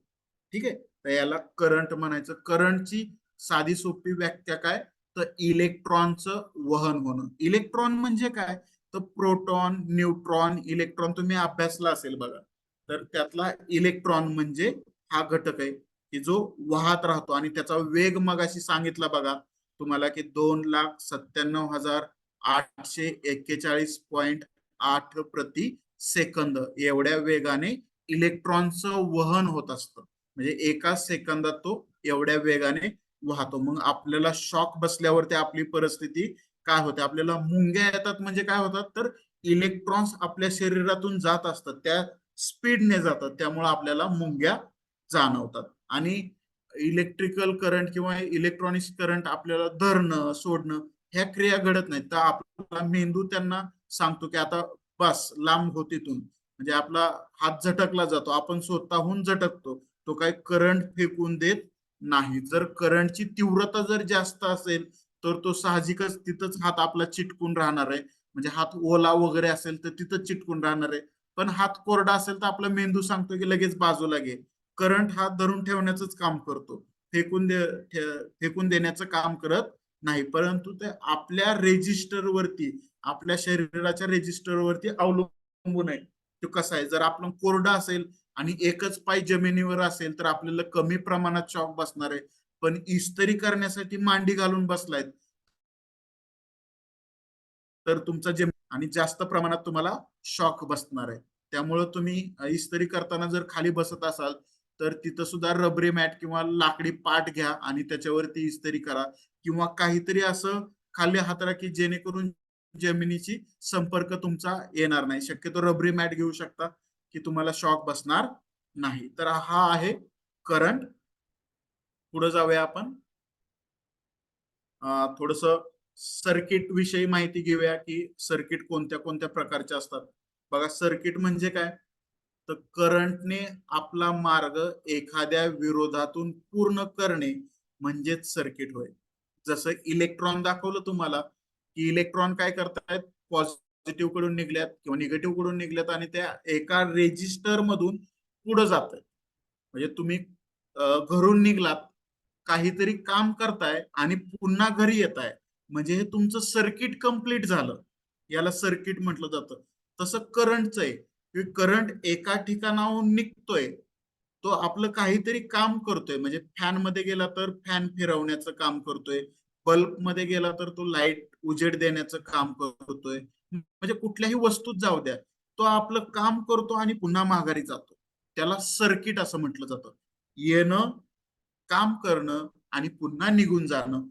ठीक आहे, तर याला करंट म्हणायचं. करंटची साधी सोपी व्याख्या काय तर इलेक्ट्रॉनचं वहन होणं. इलेक्ट्रॉन म्हणजे काय तर प्रोटॉन, न्यूट्रॉन, इलेक्ट्रॉन तुम्ही अभ्यासला असेल बघा, तर त्यातला इलेक्ट्रॉन म्हणजे हा घटक आहे की जो वाहत राहतो आणि त्याचा वेग मगाशी सांगितला बघा तुम्हाला की 2,97,841.8 प्रति सेकंद एवढ्या वेगाने इलेक्ट्रॉनचं वहन होत असतं. म्हणजे एका सेकंदात तो एवढ्या वेगाने वाहतो. मग आपल्याला शॉक बसल्यावरती आपली परिस्थिती काय होते, आपल्याला मुंग्या येतात. म्हणजे काय होतात तर इलेक्ट्रॉन्स आपल्या शरीरातून जात असतात, त्या स्पीडने जातात, त्यामुळे आपल्याला मुंग्या जाणवतात. आणि इलेक्ट्रिकल करंट किंवा इलेक्ट्रॉनिक्स करंट आपल्याला धरणं सोडणं ह्या क्रिया घडत नाहीत. तर आपला मेंदू त्यांना सांगतो की आता बस लांब हो तिथून. म्हणजे आपला हात झटकला जातो, आपण स्वतःहून झटकतो, तो काही करंट फेकून देत नाही. जर करंटची तीव्रता जर जास्त असेल तर तो साहजिकच तिथंच हात आपला चिटकून राहणार आहे. म्हणजे हात ओला वगैरे असेल तर तिथं चिटकून राहणार आहे. पण हात कोरडा असेल तर आपला मेंदू सांगतो की लगेच बाजूला घे. करंट हात धरून ठेवण्याचंच काम करतो, फेकून देण्याचं काम करत नाही. परंतु ते आपल्या रेजिस्टर वरती, आपल्या शरीराच्या रेजिस्टर वरती अवलंबून आहे. तो कसा आहे, जर आपण कोरडा असेल आणि एकच पाय जमिनीवर असेल तर आपल्याला कमी प्रमाणात शॉक बसणार आहे. पण इस्त्री करण्यासाठी मांडी घालून बसलायत तर तुमचा जे आणि जास्त प्रमाणात तुम्हाला शॉक बसणार आहे. त्यामुळे तुम्ही इस्त्री करताना जर खाली बसत असाल तर तिथं सुद्धा रबरी मॅट किंवा लाकडी पाट घ्या आणि त्याच्यावरती इस्त्री करा, किंवा काहीतरी असं खाली हातरा की जेणेकरून जमिनीची संपर्क तुमचा येणार नाही. शक्यतो रबरी मॅट घेऊ शकता की तुम्हाला शॉक बसणार नाही. तर हा आहे करंट. पुढे जाऊया आपण. थोडस सर्किट विषयी माहिती घेऊया की सर्किट कोणत्या कोणत्या प्रकारचे असतात. बघा, सर्किट म्हणजे काय तर करंटने आपला मार्ग एखाद्या विरोधातून पूर्ण करणे म्हणजेच सर्किट होय. जसं इलेक्ट्रॉन दाखवलं तुम्हाला की इलेक्ट्रॉन काय करतायत, पॉझिटिव्ह कडून निघल्यात किंवा निगेटिव्ह कडून निघल्यात आणि त्या एका रेजिस्टर मधून पुढे जात आहेत. म्हणजे तुम्ही घरून निघलात, काहीतरी काम करताय आणि पुन्हा घरी येत आहे, म्हणजे हे तुमचं सर्किट कंप्लीट झालं, याला सर्किट म्हटलं जातं. तसं करंटचं आहे, करंट एका ठिकाणाहून निघतोय, तो आपलं काहीतरी काम करतोय. म्हणजे फॅन मध्ये गेला तर फॅन फिरवण्याचं काम करतोय, बल्ब मध्ये गेला तर तो लाईट उजेड देण्याचं काम करतोय. म्हणजे कुठल्याही वस्तूत जाऊ द्या, तो आपलं काम करतो आणि पुन्हा माघारी जातो. त्याला सर्किट असं म्हटलं जातं. येणं, काम करणं आणि पुन्हा निघून जाणं,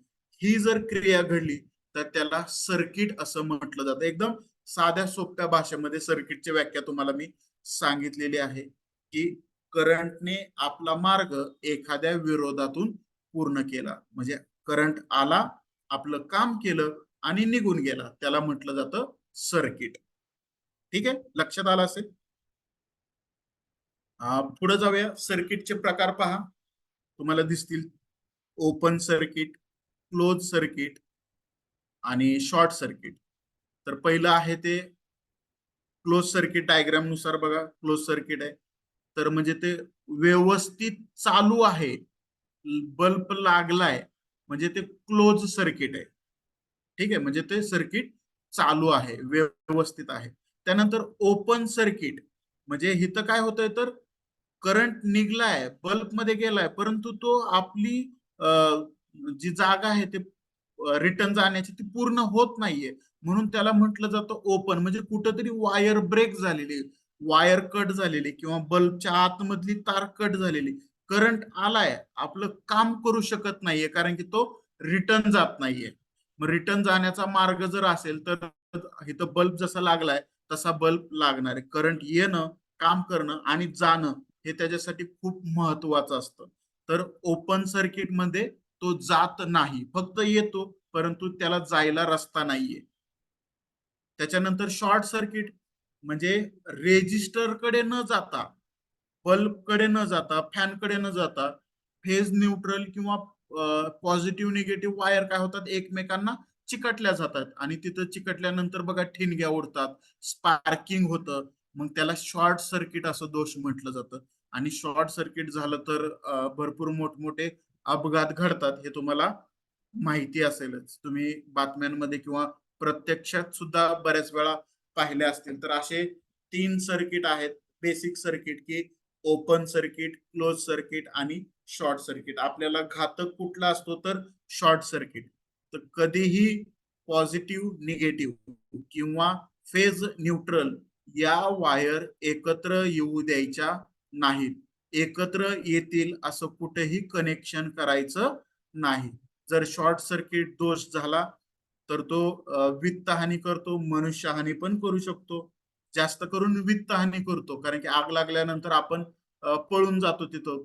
ही जर क्रिया घडली तर त्याला सर्किट असं म्हटलं जातं. एकदम साध्या सोप्या भाषेमध्ये सर्किटची व्याख्या तुम्हाला मी सांगितलेली आहे की करंटने आपला मार्ग एखाद्या विरोधातून पूर्ण केला. म्हणजे करंट आला, आपलं काम केलं आणि निघून गेला, त्याला म्हटलं जातं सर्किट. ठीक आहे, लक्षात आलं असेल. पुढे जाऊया. सर्किटचे प्रकार पहा, तुम्हाला दिसतील. ओपन सर्किट, क्लोज सर्किट आणि शॉर्ट सर्किट. तर पहिलं आहे ते क्लोज सर्किट. डायग्राम नुसार बघा, क्लोज सर्किट आहे तर म्हणजे ते व्यवस्थित चालू आहे, बल्ब लागलाय, म्हणजे ते क्लोज सर्किट आहे. ठीक आहे, म्हणजे ते सर्किट चालू आहे, व्यवस्थित आहे. त्यानंतर ओपन सर्किट म्हणजे इथं काय होतंय तर करंट निघलाय, बल्ब मध्ये गेलाय, परंतु तो आपली जी जागा आहे ते रिटर्न जाण्याची ती पूर्ण होत नाहीये, म्हणून त्याला म्हटलं जातं ओपन. म्हणजे कुठंतरी वायर ब्रेक झालेली, वायर कट झालेली किंवा बल्बच्या आतमधली तार कट झालेली, करंट आलाय, आपलं काम करू शकत नाहीये कारण की तो रिटर्न जात नाहीये. मग रिटर्न जाण्याचा मार्ग जर असेल तर इथं बल्ब जसा लागलाय तसा बल्ब लागणार आहे. करंट येणं, काम करणं आणि जाणं हे त्याच्यासाठी खूप महत्वाचं असतं. तर ओपन सर्किट मध्ये तो जात नाही, फक्त येतो परंतु त्याला जायला रस्ता नाहीये. त्याच्यानंतर शॉर्ट सर्किट म्हणजे रेजिस्टर कडे न जाता, बल्ब कडे न जाता, फॅन कडे न जाता, फेज न्यूट्रल किंवा पॉझिटिव्ह निगेटिव्ह वायर काय होतात, एकमेकांना चिकटल्या जातात आणि तिथं चिकटल्यानंतर बघा ठिणग्या उडतात, स्पार्किंग होतं, मग त्याला शॉर्ट सर्किट असं दोष म्हटलं जातं. आणि शॉर्ट सर्किट झालं तर भरपूर मोठमोठे अपघात घडतात, हे तुम्हाला माहिती असेलच. तुम्ही बातम्यांमध्ये किंवा प्रत्यक्षात सुद्धा बऱ्याच वेळा पाहिले असतील. तर असे 3 सर्किट आहेत बेसिक सर्किट, की ओपन सर्किट, क्लोज सर्किट आणि शॉर्ट सर्किट. आपल्याला घातक कुठला असतो तर शॉर्ट सर्किट. तर कधीही पॉझिटिव्ह निगेटिव्ह किंवा फेज न्यूट्रल या वायर एकत्र येऊ द्यायच्या नाहीत. एकत्र येतील असं कुठेही कनेक्शन करायचं नाही. जर शॉर्ट सर्किट दोष झाला तर तो वित्तहानी करतो, मनुष्यहानी पण करू शकतो. जास्त करून वित्तहानी करतो, कारण की आग लागल्यानंतर आपण पळून जातो तिथं.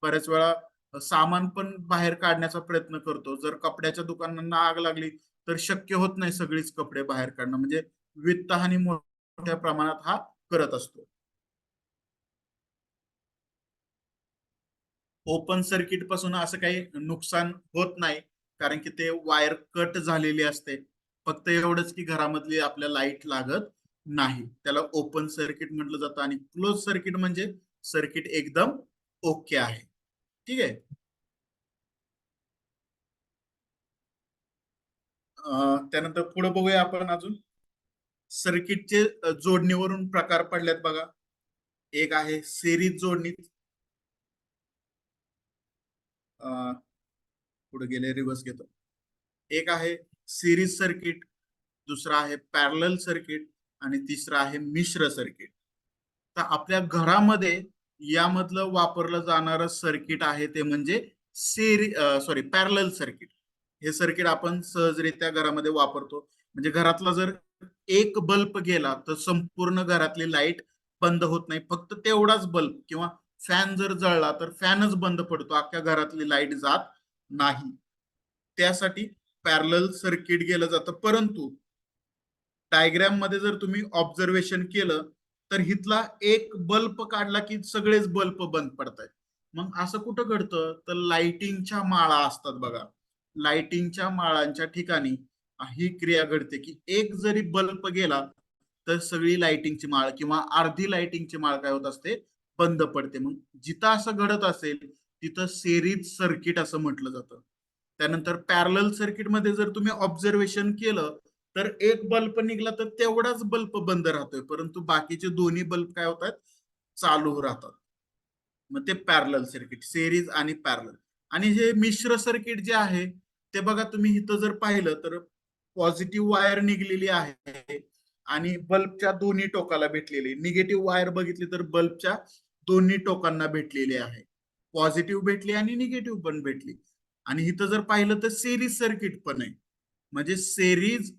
बऱ्याच वेळा सामान पण बाहेर काढण्याचा प्रयत्न करतो. जर कपड्याच्या दुकानांना आग लागली तर शक्य होत नाही सगळीच कपडे बाहेर काढणं, म्हणजे वित्तहानी मोठ्या प्रमाणात हा करत असतो. ओपन सर्किट पासून असं काही नुकसान होत नाही, कारण की ते वायर कट झालेली असते. फक्त एवढंच की घरामधली आपल्या लाईट लागत नाही, त्याला ओपन सर्किट म्हटलं जातं. आणि क्लोज सर्किट म्हणजे सर्किट एकदम ओके आहे. ठीक आहे. त्यानंतर पुढे बघूया आपण अजून सर्किटचे जोडणीवरून प्रकार पडल्यात बघा. एक आहे सिरीज जोडणी. पुढे गेले, रिव्हर्स घेतो. एक आहे सिरीज सर्किट, दुसरा आहे पॅरलल सर्किट, आणि तिसरा आहे मिश्र सर्किट. तर आपल्या घरामध्ये यामधलं वापरलं जाणारं सर्किट आहे ते म्हणजे पॅरलल सर्किट. हे सर्किट आपण सहजरित्या घरामध्ये वापरतो. म्हणजे घरातला जर एक बल्ब गेला तर संपूर्ण घरातली लाईट बंद होत नाही. फक्त तेवढाच बल्ब किंवा फॅन जर जळला तर फॅनच बंद पडतो, अख्ख्या घरातली लाईट जात नाही. त्यासाठी पॅरलल सर्किट गेलं जातं. परंतु डायग्राम मध्ये जर तुम्ही ऑब्झर्वेशन केलं तर हिथला एक बल्ब काढला की सगळेच बल्ब बंद पडतात. मग असं कुठं घडतं, तर लाइटिंगच्या माळा असतात बघा. लाइटिंगच्या माळांच्या ठिकाणी ही क्रिया घडते की एक जरी बल्ब गेला तर सगळी लाइटिंगची माळ किंवा अर्धी लाइटिंगची माळ काय होत असते, बंद पडते. मग जिथं असं घडत असेल तिथं सेरीज सर्किट असं म्हटलं जातं. त्यानंतर पॅरलल सर्किट मध्ये जर तुम्ही ऑब्झर्वेशन केलं तर एक बल्ब निघला तर तेवढाच बल्ब बंद राहतोय, परंतु बाकीचे दोन्ही बल्ब काय होतात, चालू राहतात. मग ते पॅरलल सर्किट, सेरीज आणि पॅरलल. आणि हे मिश्र सर्किट जे आहे ते बघा, तुम्ही इथं जर पाहिलं तर पॉझिटिव्ह वायर निघलेली आहे आणि बल्बच्या दोन्ही टोकाला भेटलेली. निगेटिव्ह वायर बघितली तर बल्बच्या दोन्ही टोकांना भेटलेली आहे. पॉझिटिव्ह भेटली आणि निगेटिव्ह पण भेटली. आणि इथं जर पाहिलं तर सेरीज सर्किट पण आहे. म्हणजे सेरीज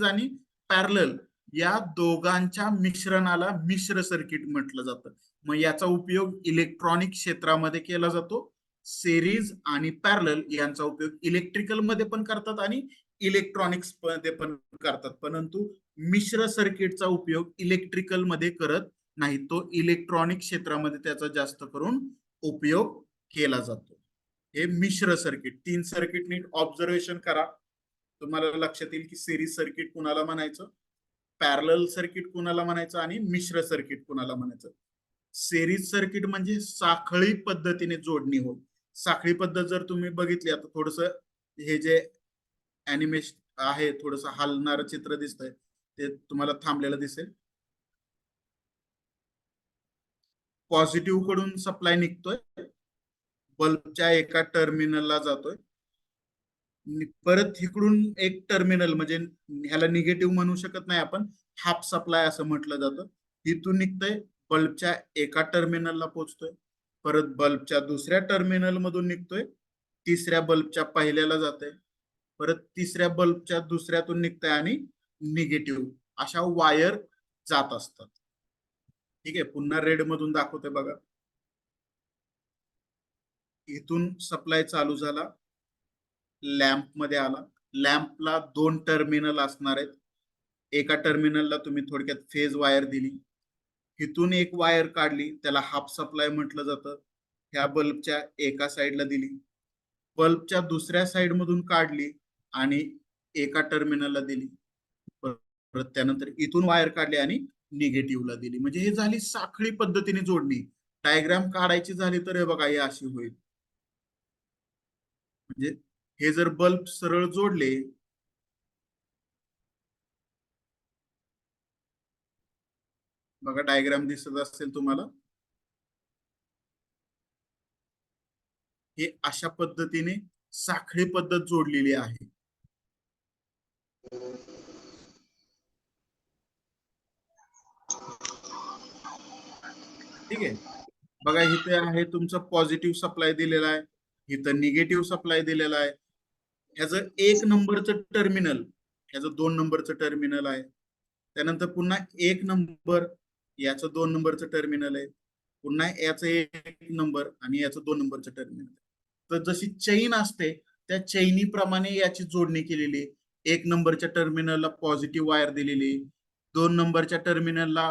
आणि पॅरलल या दोघांच्या मिश्रणाला मिश्र सर्किट म्हटलं जातं. मग याचा उपयोग इलेक्ट्रॉनिक क्षेत्रामध्ये केला जातो. सेरीज आणि पॅरलल यांचा उपयोग इलेक्ट्रिकल मध्ये पण करतात आणि इलेक्ट्रॉनिक्स मध्ये पण करतात, परंतु मिश्र सर्किटचा उपयोग इलेक्ट्रिकल मध्ये करत नाही. तो इलेक्ट्रॉनिक क्षेत्रामध्ये त्याचा जास्त करून उपयोग केला जातो. हे मिश्र सर्किट. तीन सर्किट नीट ऑब्झर्वेशन करा, तुम्हाला लक्षात येईल की सिरीज सर्किट कुणाला म्हणायचं, पॅरलल सर्किट कुणाला म्हणायचं आणि मिश्र सर्किट कुणाला म्हणायचं. सिरीज सर्किट म्हणजे साखळी पद्धतीने जोडणी होत. साखळी पद्धत जर तुम्ही बघितली, आता थोडस हे जे अॅनिमेशन आहे, थोडस हलणारं चित्र दिसतंय, ते तुम्हाला थांबलेलं दिसेल. पॉझिटिव्ह कडून सप्लाय निघतोय, बल्बच्या एका टर्मिनलला जातोय, परत इकडून एक टर्मिनल, म्हणजे ह्याला निगेटिव्ह म्हणू शकत नाही आपण, हाफ सप्लाय असं म्हटलं जातं. इथून निघतंय, बल्बच्या एका टर्मिनलला पोहोचतोय, परत बल्बच्या दुसऱ्या टर्मिनल मधून निघतोय, तिसऱ्या बल्बच्या पहिल्याला जातंय, परत तिसऱ्या बल्बच्या दुसऱ्यातून निघतंय आणि निगेटिव्ह अशा वायर जात असतात. ठीक आहे, पुन्हा रेड मधून दाखवतोय बघा. इथून सप्लाय चालू झाला, लॅम्प मध्ये आला. लॅम्पला दोन टर्मिनल असणार आहेत. एका टर्मिनलला तुम्ही थोडक्यात फेज वायर दिली, इथून एक वायर काढली, त्याला हाफ सप्लाय म्हटलं जातं, ह्या बल्बच्या एका साईडला दिली, बल्बच्या दुसऱ्या साईड मधून काढली आणि एका टर्मिनलला दिली, परत त्यानंतर इथून वायर काढली आणि निगेटिव्हला दिली. म्हणजे हे झाली साखळी पद्धतीने जोडणी. डायग्राम काढायची झाली तर हे बघा, हे अशी होईल. म्हणजे हे जर बल्ब सरळ जोडले, बघा डायग्राम दिसत असेल तुम्हाला, हे अशा पद्धतीने साखळी पद्धत जोडलेली आहे. ठीक आहे, बघा इथे आहे तुमचा पॉझिटिव्ह सप्लाय दिलेला आहे, इथं निगेटिव्ह सप्लाय दिलेला आहे. ह्याचं 1 नंबरचं टर्मिनल, ह्याचं 2 नंबरचं टर्मिनल आहे. त्यानंतर पुन्हा 1 नंबर, याचं 2 नंबरचं टर्मिनल आहे. पुन्हा याचं 1 नंबर आणि याचं 2 नंबरचं टर्मिनल. तर जशी चैन असते त्या चैनीप्रमाणे याची जोडणी केलेली. 1 नंबरच्या टर्मिनलला पॉझिटिव्ह वायर दिलेली, 2 नंबरच्या टर्मिनलला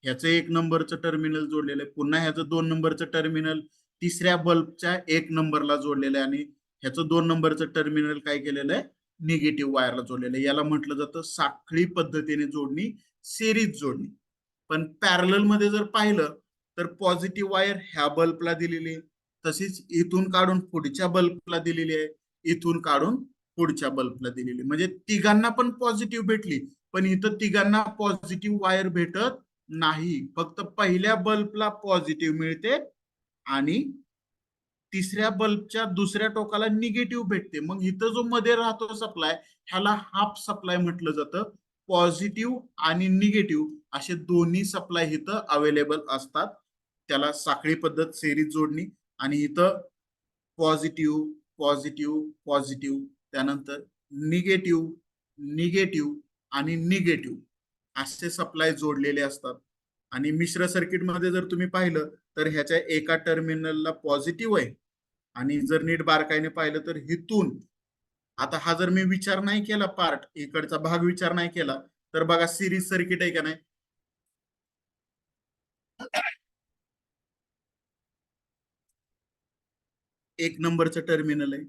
ह्याचं 1 नंबरचं टर्मिनल जोडलेलं आहे, पुन्हा ह्याचं 2 नंबरचं टर्मिनल तिसऱ्या बल्बच्या 1 नंबरला जोडलेलं आहे आणि ह्याचं 2 नंबरचं टर्मिनल काय केलेलं आहे, निगेटिव्ह वायरला जोडलेलं आहे. याला म्हटलं जातं साखळी पद्धतीने जोडणी, सिरीज जोडणी. पण पॅरलल मध्ये जर पाहिलं तर पॉझिटिव्ह वायर ह्या बल्बला दिलेली आहे, तशीच इथून काढून पुढच्या बल्बला दिलेली आहे, इथून काढून पुढच्या बल्बला दिलेली, म्हणजे तिघांना पण पॉझिटिव्ह भेटली. पण इथं तिघांना पॉझिटिव्ह वायर भेटत नाही, फक्त पहिल्या बल्बला पॉझिटिव्ह मिळते आणि तिसऱ्या बल्बच्या दुसऱ्या टोकाला निगेटिव्ह भेटते. मग इथं जो मध्ये राहतो सप्लाय, ह्याला हाफ सप्लाय म्हटलं जातं. पॉझिटिव्ह आणि निगेटिव्ह असे दोन्ही सप्लाय इथं अवेलेबल असतात. त्याला साखळी पद्धत, सिरीज जोडणी. आणि इथं पॉझिटिव्ह, पॉझिटिव्ह, पॉझिटिव्ह, त्यानंतर निगेटिव्ह, निगेटिव्ह आणि निगेटिव्ह असे सप्लाय जोडलेले असतात. आणि मिश्र सर्किट मध्ये जर तुम्ही पाहिलं तर ह्याच्या एका टर्मिनलला पॉझिटिव्ह आहे, आणि जर नीट बारकाईने पाहिलं तर इथून, आता हा जर मी विचार नाही केला, पार्ट इकडचा भाग विचार नाही केला, तर बघा सिरीज सर्किट आहे का नाही. 1 नंबरचं टर्मिनल आहे,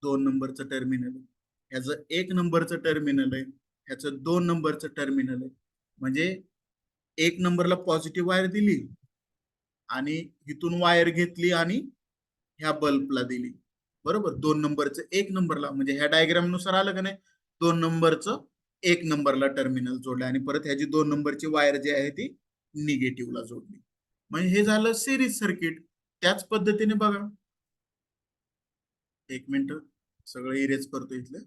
2 नंबरचं टर्मिनल आहे, ह्याचं 1 नंबरचं टर्मिनल आहे, ह्याचं 2 नंबरचं टर्मिनल आहे. म्हणजे 1 नंबरला पॉझिटिव्ह वायर दिली आणि इथून वायर घेतली आणि ह्या बल्बला दिली, बरोबर. 2 नंबरचं 1 नंबरला, म्हणजे ह्या डायग्राम नुसार आलं का नाही, 2 नंबरचं 1 नंबरला टर्मिनल जोडलं आणि परत ह्याची 2 नंबरची वायर जी आहे ती निगेटिव्हला जोडली. म्हणजे हे झालं सिरीज सर्किट. त्याच पद्धतीने बघा, 1 मिनिट, सगळं इरेज करतो इथलं.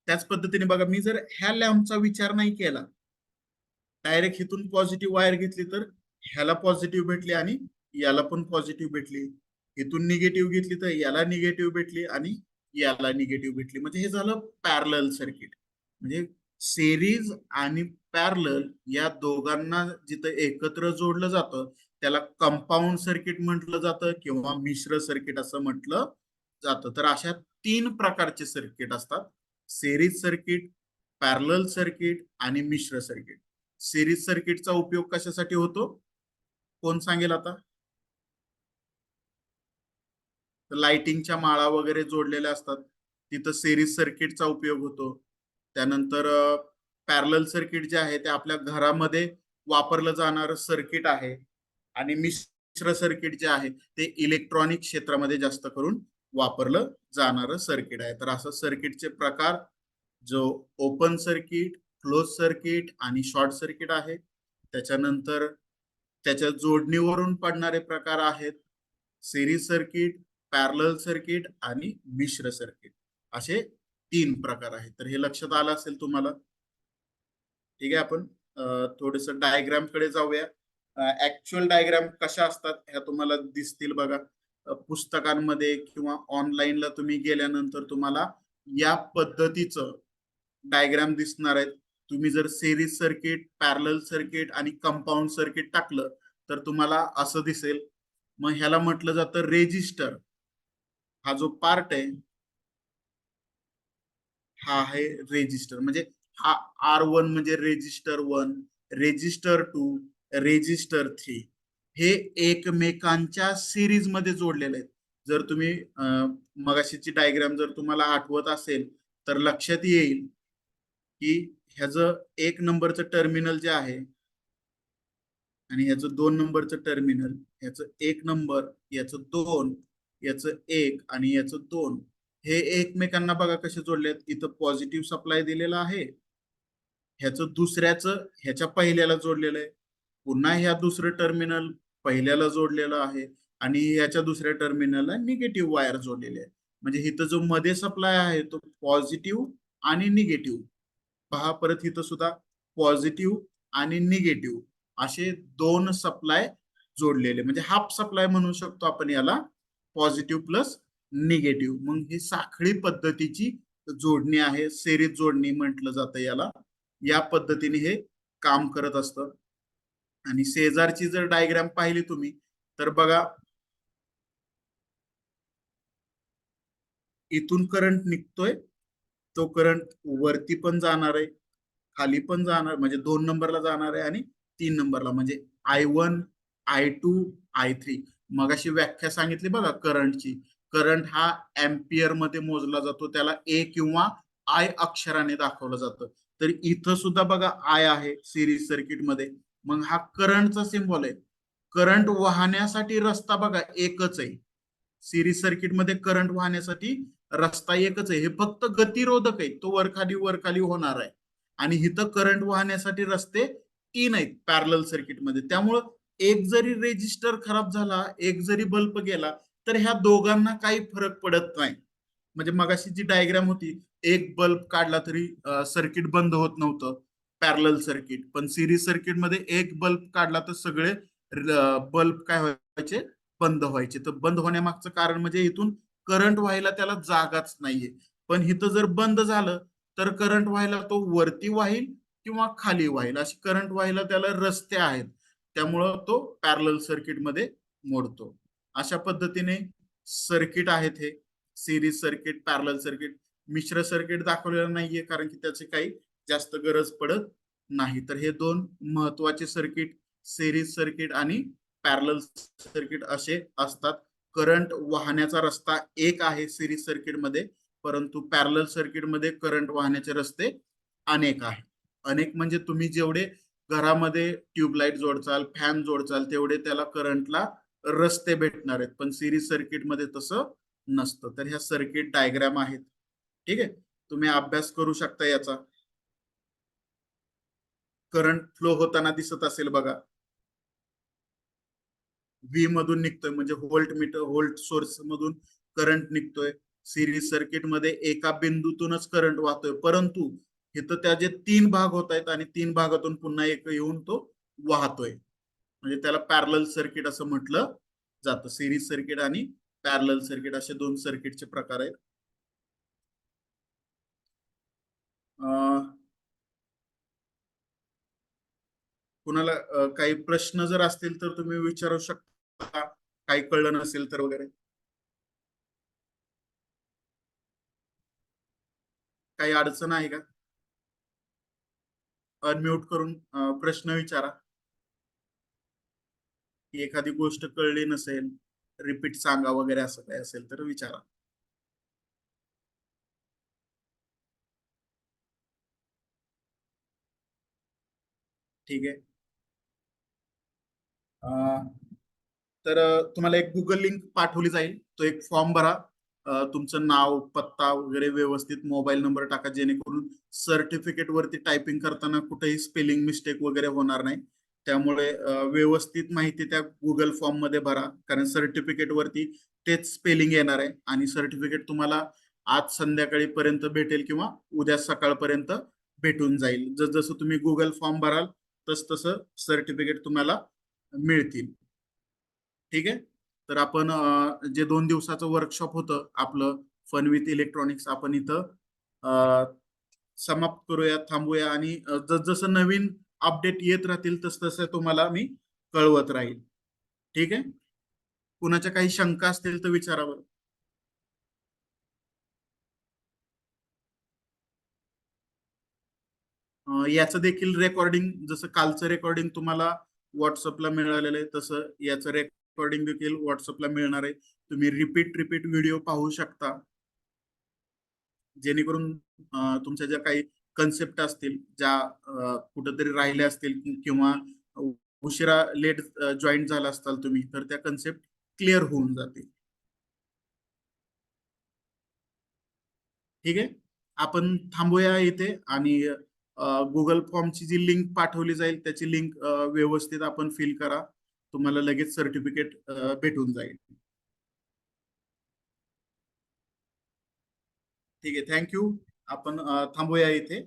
त्याच पद्धतीने बघा, मी जर ह्या लॅम्पचा विचार नाही केला, डायरेक्ट इथून पॉझिटिव्ह वायर घेतली तर ह्याला पॉझिटिव्ह भेटली आणि याला पण पॉझिटिव्ह भेटली, इथून निगेटिव्ह घेतली तर याला निगेटिव्ह भेटली आणि याला निगेटिव्ह भेटली. म्हणजे हे झालं पॅरलल सर्किट. म्हणजे सेरीज आणि पॅरलल या दोघांना जिथं एकत्र जोडलं जातं त्याला कंपाऊंड सर्किट म्हटलं जातं किंवा मिश्र सर्किट असं म्हटलं जातं. तर अशा 3 प्रकारचे सर्किट असतात: सेरीज सर्किट, पॅरलल सर्किट आणि मिश्र सर्किट. सिरीज सर्किटचा उपयोग कशासाठी होतो, कोण सांगेल आता. लाइटिंगच्या माळा वगैरे जोडलेल्या असतात, तिथं सिरीज सर्किटचा उपयोग होतो. त्यानंतर पॅरलल सर्किट जे आहे ते आपल्या घरामध्ये वापरलं जाणारं सर्किट आहे. आणि मिश्र सर्किट जे आहे ते इलेक्ट्रॉनिक क्षेत्रामध्ये जास्त करून वापरलं जाणारं सर्किट आहे. तर असं सर्किटचे प्रकार, जो ओपन सर्किट, क्लोज सर्किट आणि शॉर्ट सर्किट आहे. त्याच्यानंतर त्याच्या जोडणीवरून पडणारे प्रकार आहेत सिरीज सर्किट, पॅरलल सर्किट आणि मिश्र सर्किट, असे 3 प्रकार आहेत. तर हे लक्षात आलं असेल तुम्हाला. ठीक आहे, आपण थोडस डायग्राम कडे जाऊया. ऍक्च्युअल डायग्राम कशा असतात ह्या तुम्हाला दिसतील बघा. पुस्तकांमध्ये किंवा ऑनलाईनला तुम्ही गेल्यानंतर तुम्हाला या पद्धतीचं डायग्राम दिसणार आहेत. तुम्ही जर सिरीज सर्किट, पॅरलल सर्किट आणि कंपाऊंड सर्किट टाकलं तर तुम्हाला असं दिसेल. मग ह्याला म्हटलं जातं रेजिस्टर. हा जो पार्ट आहे हा आहे रेजिस्टर. म्हणजे हा R1 म्हणजे रेजिस्टर 1, रेजिस्टर 2, रेजिस्टर 3 हे एकमेकांच्या सिरीज मध्ये जोडलेले आहेत. जर तुम्ही मगाशीची डायग्राम जर तुम्हाला आठवत असेल तर लक्षात येईल की ह्याचं 1 नंबरचं टर्मिनल जे आहे आणि ह्याचं 2 नंबरचं टर्मिनल, ह्याचं 1 नंबर, याचं 2, याचं 1 आणि याचं 2, हे एकमेकांना बघा कसे जोडलेत. इथं पॉझिटिव्ह सप्लाय दिलेला आहे, ह्याचं दुसऱ्याचं ह्याच्या पहिल्याला जोडलेलं आहे, पुन्हा ह्या दुसरं टर्मिनल पहिल्याला जोडलेलं आहे आणि ह्याच्या दुसऱ्या टर्मिनलला निगेटिव्ह वायर जोडलेले आहे. म्हणजे इथं जो मध्ये सप्लाय आहे तो पॉझिटिव्ह आणि निगेटिव्ह पहा परत इथं सुद्धा पॉझिटिव्ह आणि निगेटिव्ह असे दोन सप्लाय जोडलेले, म्हणजे हाफ सप्लाय म्हणू शकतो आपण याला, पॉझिटिव्ह प्लस निगेटिव्ह. मग ही साखळी पद्धतीची जोडणी आहे, सेरीज जोडणी म्हटलं जातं याला. या पद्धतीने हे काम करत असतं. आणि शेजारची जर डायग्राम पाहिली तुम्ही तर बघा, इथून करंट निघतोय, तो करंट वरती पण जाणार आहे, खाली पण जाणार, म्हणजे 2 नंबरला जाणार आहे आणि 3 नंबरला, म्हणजे I1, I2, I3. मग अशी व्याख्या सांगितली बघा करंटची. करंट हा एम्पियर मध्ये मोजला जातो, त्याला ए किंवा आय अक्षराने दाखवलं जातं. तर इथं सुद्धा बघा आय आहे सिरीज सर्किट मध्ये. मग हा करंटचा सिम्बॉल आहे. करंट वाहण्यासाठी रस्ता बघा एकच आहे. सिरीज सर्किट मध्ये करंट वाहण्यासाठी रस्ता एकच आहे, हे फक्त गतिरोधक आहे, तो वर खाली होणार आहे. आणि इथं करंट वाहण्यासाठी रस्ते 3 आहेत पॅरलल सर्किट मध्ये. त्यामुळं एक जरी रेजिस्टर खराब झाला, एक जरी बल्ब गेला, तर ह्या दोघांना काही फरक पडत नाही. म्हणजे मगाशी जी डायग्राम होती, एक बल्ब काढला तरी सर्किट बंद होत नव्हतं पॅरलल सर्किट, पण सिरीज सर्किट मध्ये एक बल्ब काढला तर सगळे बल्ब काय व्हायचे, बंद व्हायचे. तर बंद होण्यामागचं कारण म्हणजे इथून करंट व्हायला त्याला जागाच नाहीये. पण इथं जर बंद झालं तर करंट व्हायला तो वरती वाहील किंवा खाली वाहील, अशी करंट व्हायला त्याला रस्ते आहेत. त्यामुळं तो पॅरलल सर्किट मध्ये मोडतो. अशा पद्धतीने सर्किट आहेत हे, सिरीज सर्किट, पॅरलल सर्किट. मिश्र सर्किट दाखवलेलं नाहीये कारण की त्याची काही जास्त गरज पडत नाही. तर हे दोन महत्वाचे सर्किट, सिरीज सर्किट आणि पॅरलल सर्किट असे असतात. करंट वाहण्याचा रस्ता एक आहे सिरीज सर्किट मध्ये, परंतु पॅरलल सर्किट मध्ये करंट वाहण्याचे रस्ते अनेक आहेत. अनेक म्हणजे तुम्ही जेवढे घरामध्ये ट्यूबलाईट जोडचाल, फॅन जोडचाल, तेवढे त्याला करंटला रस्ते भेटणार आहेत. पण सिरीज सर्किट मध्ये तसं नसतं. तर ह्या सर्किट डायग्राम आहेत. ठीक आहे, तुम्ही अभ्यास करू शकता याचा. करंट फ्लो होताना दिसत असेल बघा, व्ही मधून निघतोय, म्हणजे व्होल्ट मीटर, व्होल्ट सोर्स मधून करंट निघतोय. सिरीज सर्किट मध्ये एका बिंदूतूनच करंट वाहतोय, परंतु इथं त्याचे 3 भाग होत आहेत आणि 3 भागातून पुन्हा एक येऊन तो वाहतोय. म्हणजे त्याला पॅरलल सर्किट असं म्हटलं जातं. सिरीज सर्किट आणि पॅरलल सर्किट असे दोन सर्किटचे प्रकार आहेत. कुणाला काही प्रश्न जर असतील तर तुम्ही विचारू शकता, काही कळलं नसेल तर वगैरे. काही अडचण आहे का? अनम्यूट करून प्रश्न विचारा. की एखादी गोष्ट कळली नसेल, रिपीट सांगा वगैरे, असं काही असेल तर विचारा. ठीक आहे. तर तुम्हाला एक गुगल लिंक पाठवली जाईल, तो एक फॉर्म भरा. तुमचं नाव, पत्ता वगैरे व्यवस्थित, मोबाईल नंबर टाका, जेणेकरून सर्टिफिकेट वरती टायपिंग करताना कुठेही स्पेलिंग मिस्टेक वगैरे होणार नाही. त्यामुळे व्यवस्थित माहिती त्या गुगल फॉर्म मध्ये भरा, कारण सर्टिफिकेट वरती तेच स्पेलिंग येणार आहे. आणि सर्टिफिकेट तुम्हाला आज संध्याकाळी पर्यंत भेटेल किंवा उद्या सकाळपर्यंत भेटून जाईल. जसं तुम्ही गुगल फॉर्म भराल तस तसं सर्टिफिकेट तुम्हाला मिळतील. ठीक आहे. तर आपण जे 2 दिवसाचं वर्कशॉप होतं आपलं, फन विथ इलेक्ट्रॉनिक्स, आपण इथं समाप्त करूया, थांबूया. आणि जसं नवीन अपडेट येत राहतील तस तसं तुम्हाला मी कळवत राहील. ठीक आहे. कुणाच्या काही शंका असतील तर विचारावर. याचं देखील रेकॉर्डिंग, जसं कालचं रेकॉर्डिंग तुम्हाला व्हॉट्सअपला मिळालेलं आहे, तसं याचं रेकॉर्डिंग देखील व्हॉट्सअपला मिळणार आहे. तुम्ही रिपीट रिपीट व्हिडिओ पाहू शकता, जेणेकरून तुमच्या ज्या काही कन्सेप्ट असतील, ज्या कुठेतरी राहिल्या असतील, किंवा उशिरा लेट जॉईन झाला असताल तुम्ही, तर त्या कन्सेप्ट क्लिअर होऊन जातील. ठीक आहे. आपण थांबूया इथे. आणि गुगल फॉर्मची जी लिंक पाठवली जाईल त्याची लिंक व्यवस्थित आपण फिल करा, तुम्हाला लगेच सर्टिफिकेट भेटून जाईल. ठीक आहे, थँक्यू. आपण थांबूया इथे.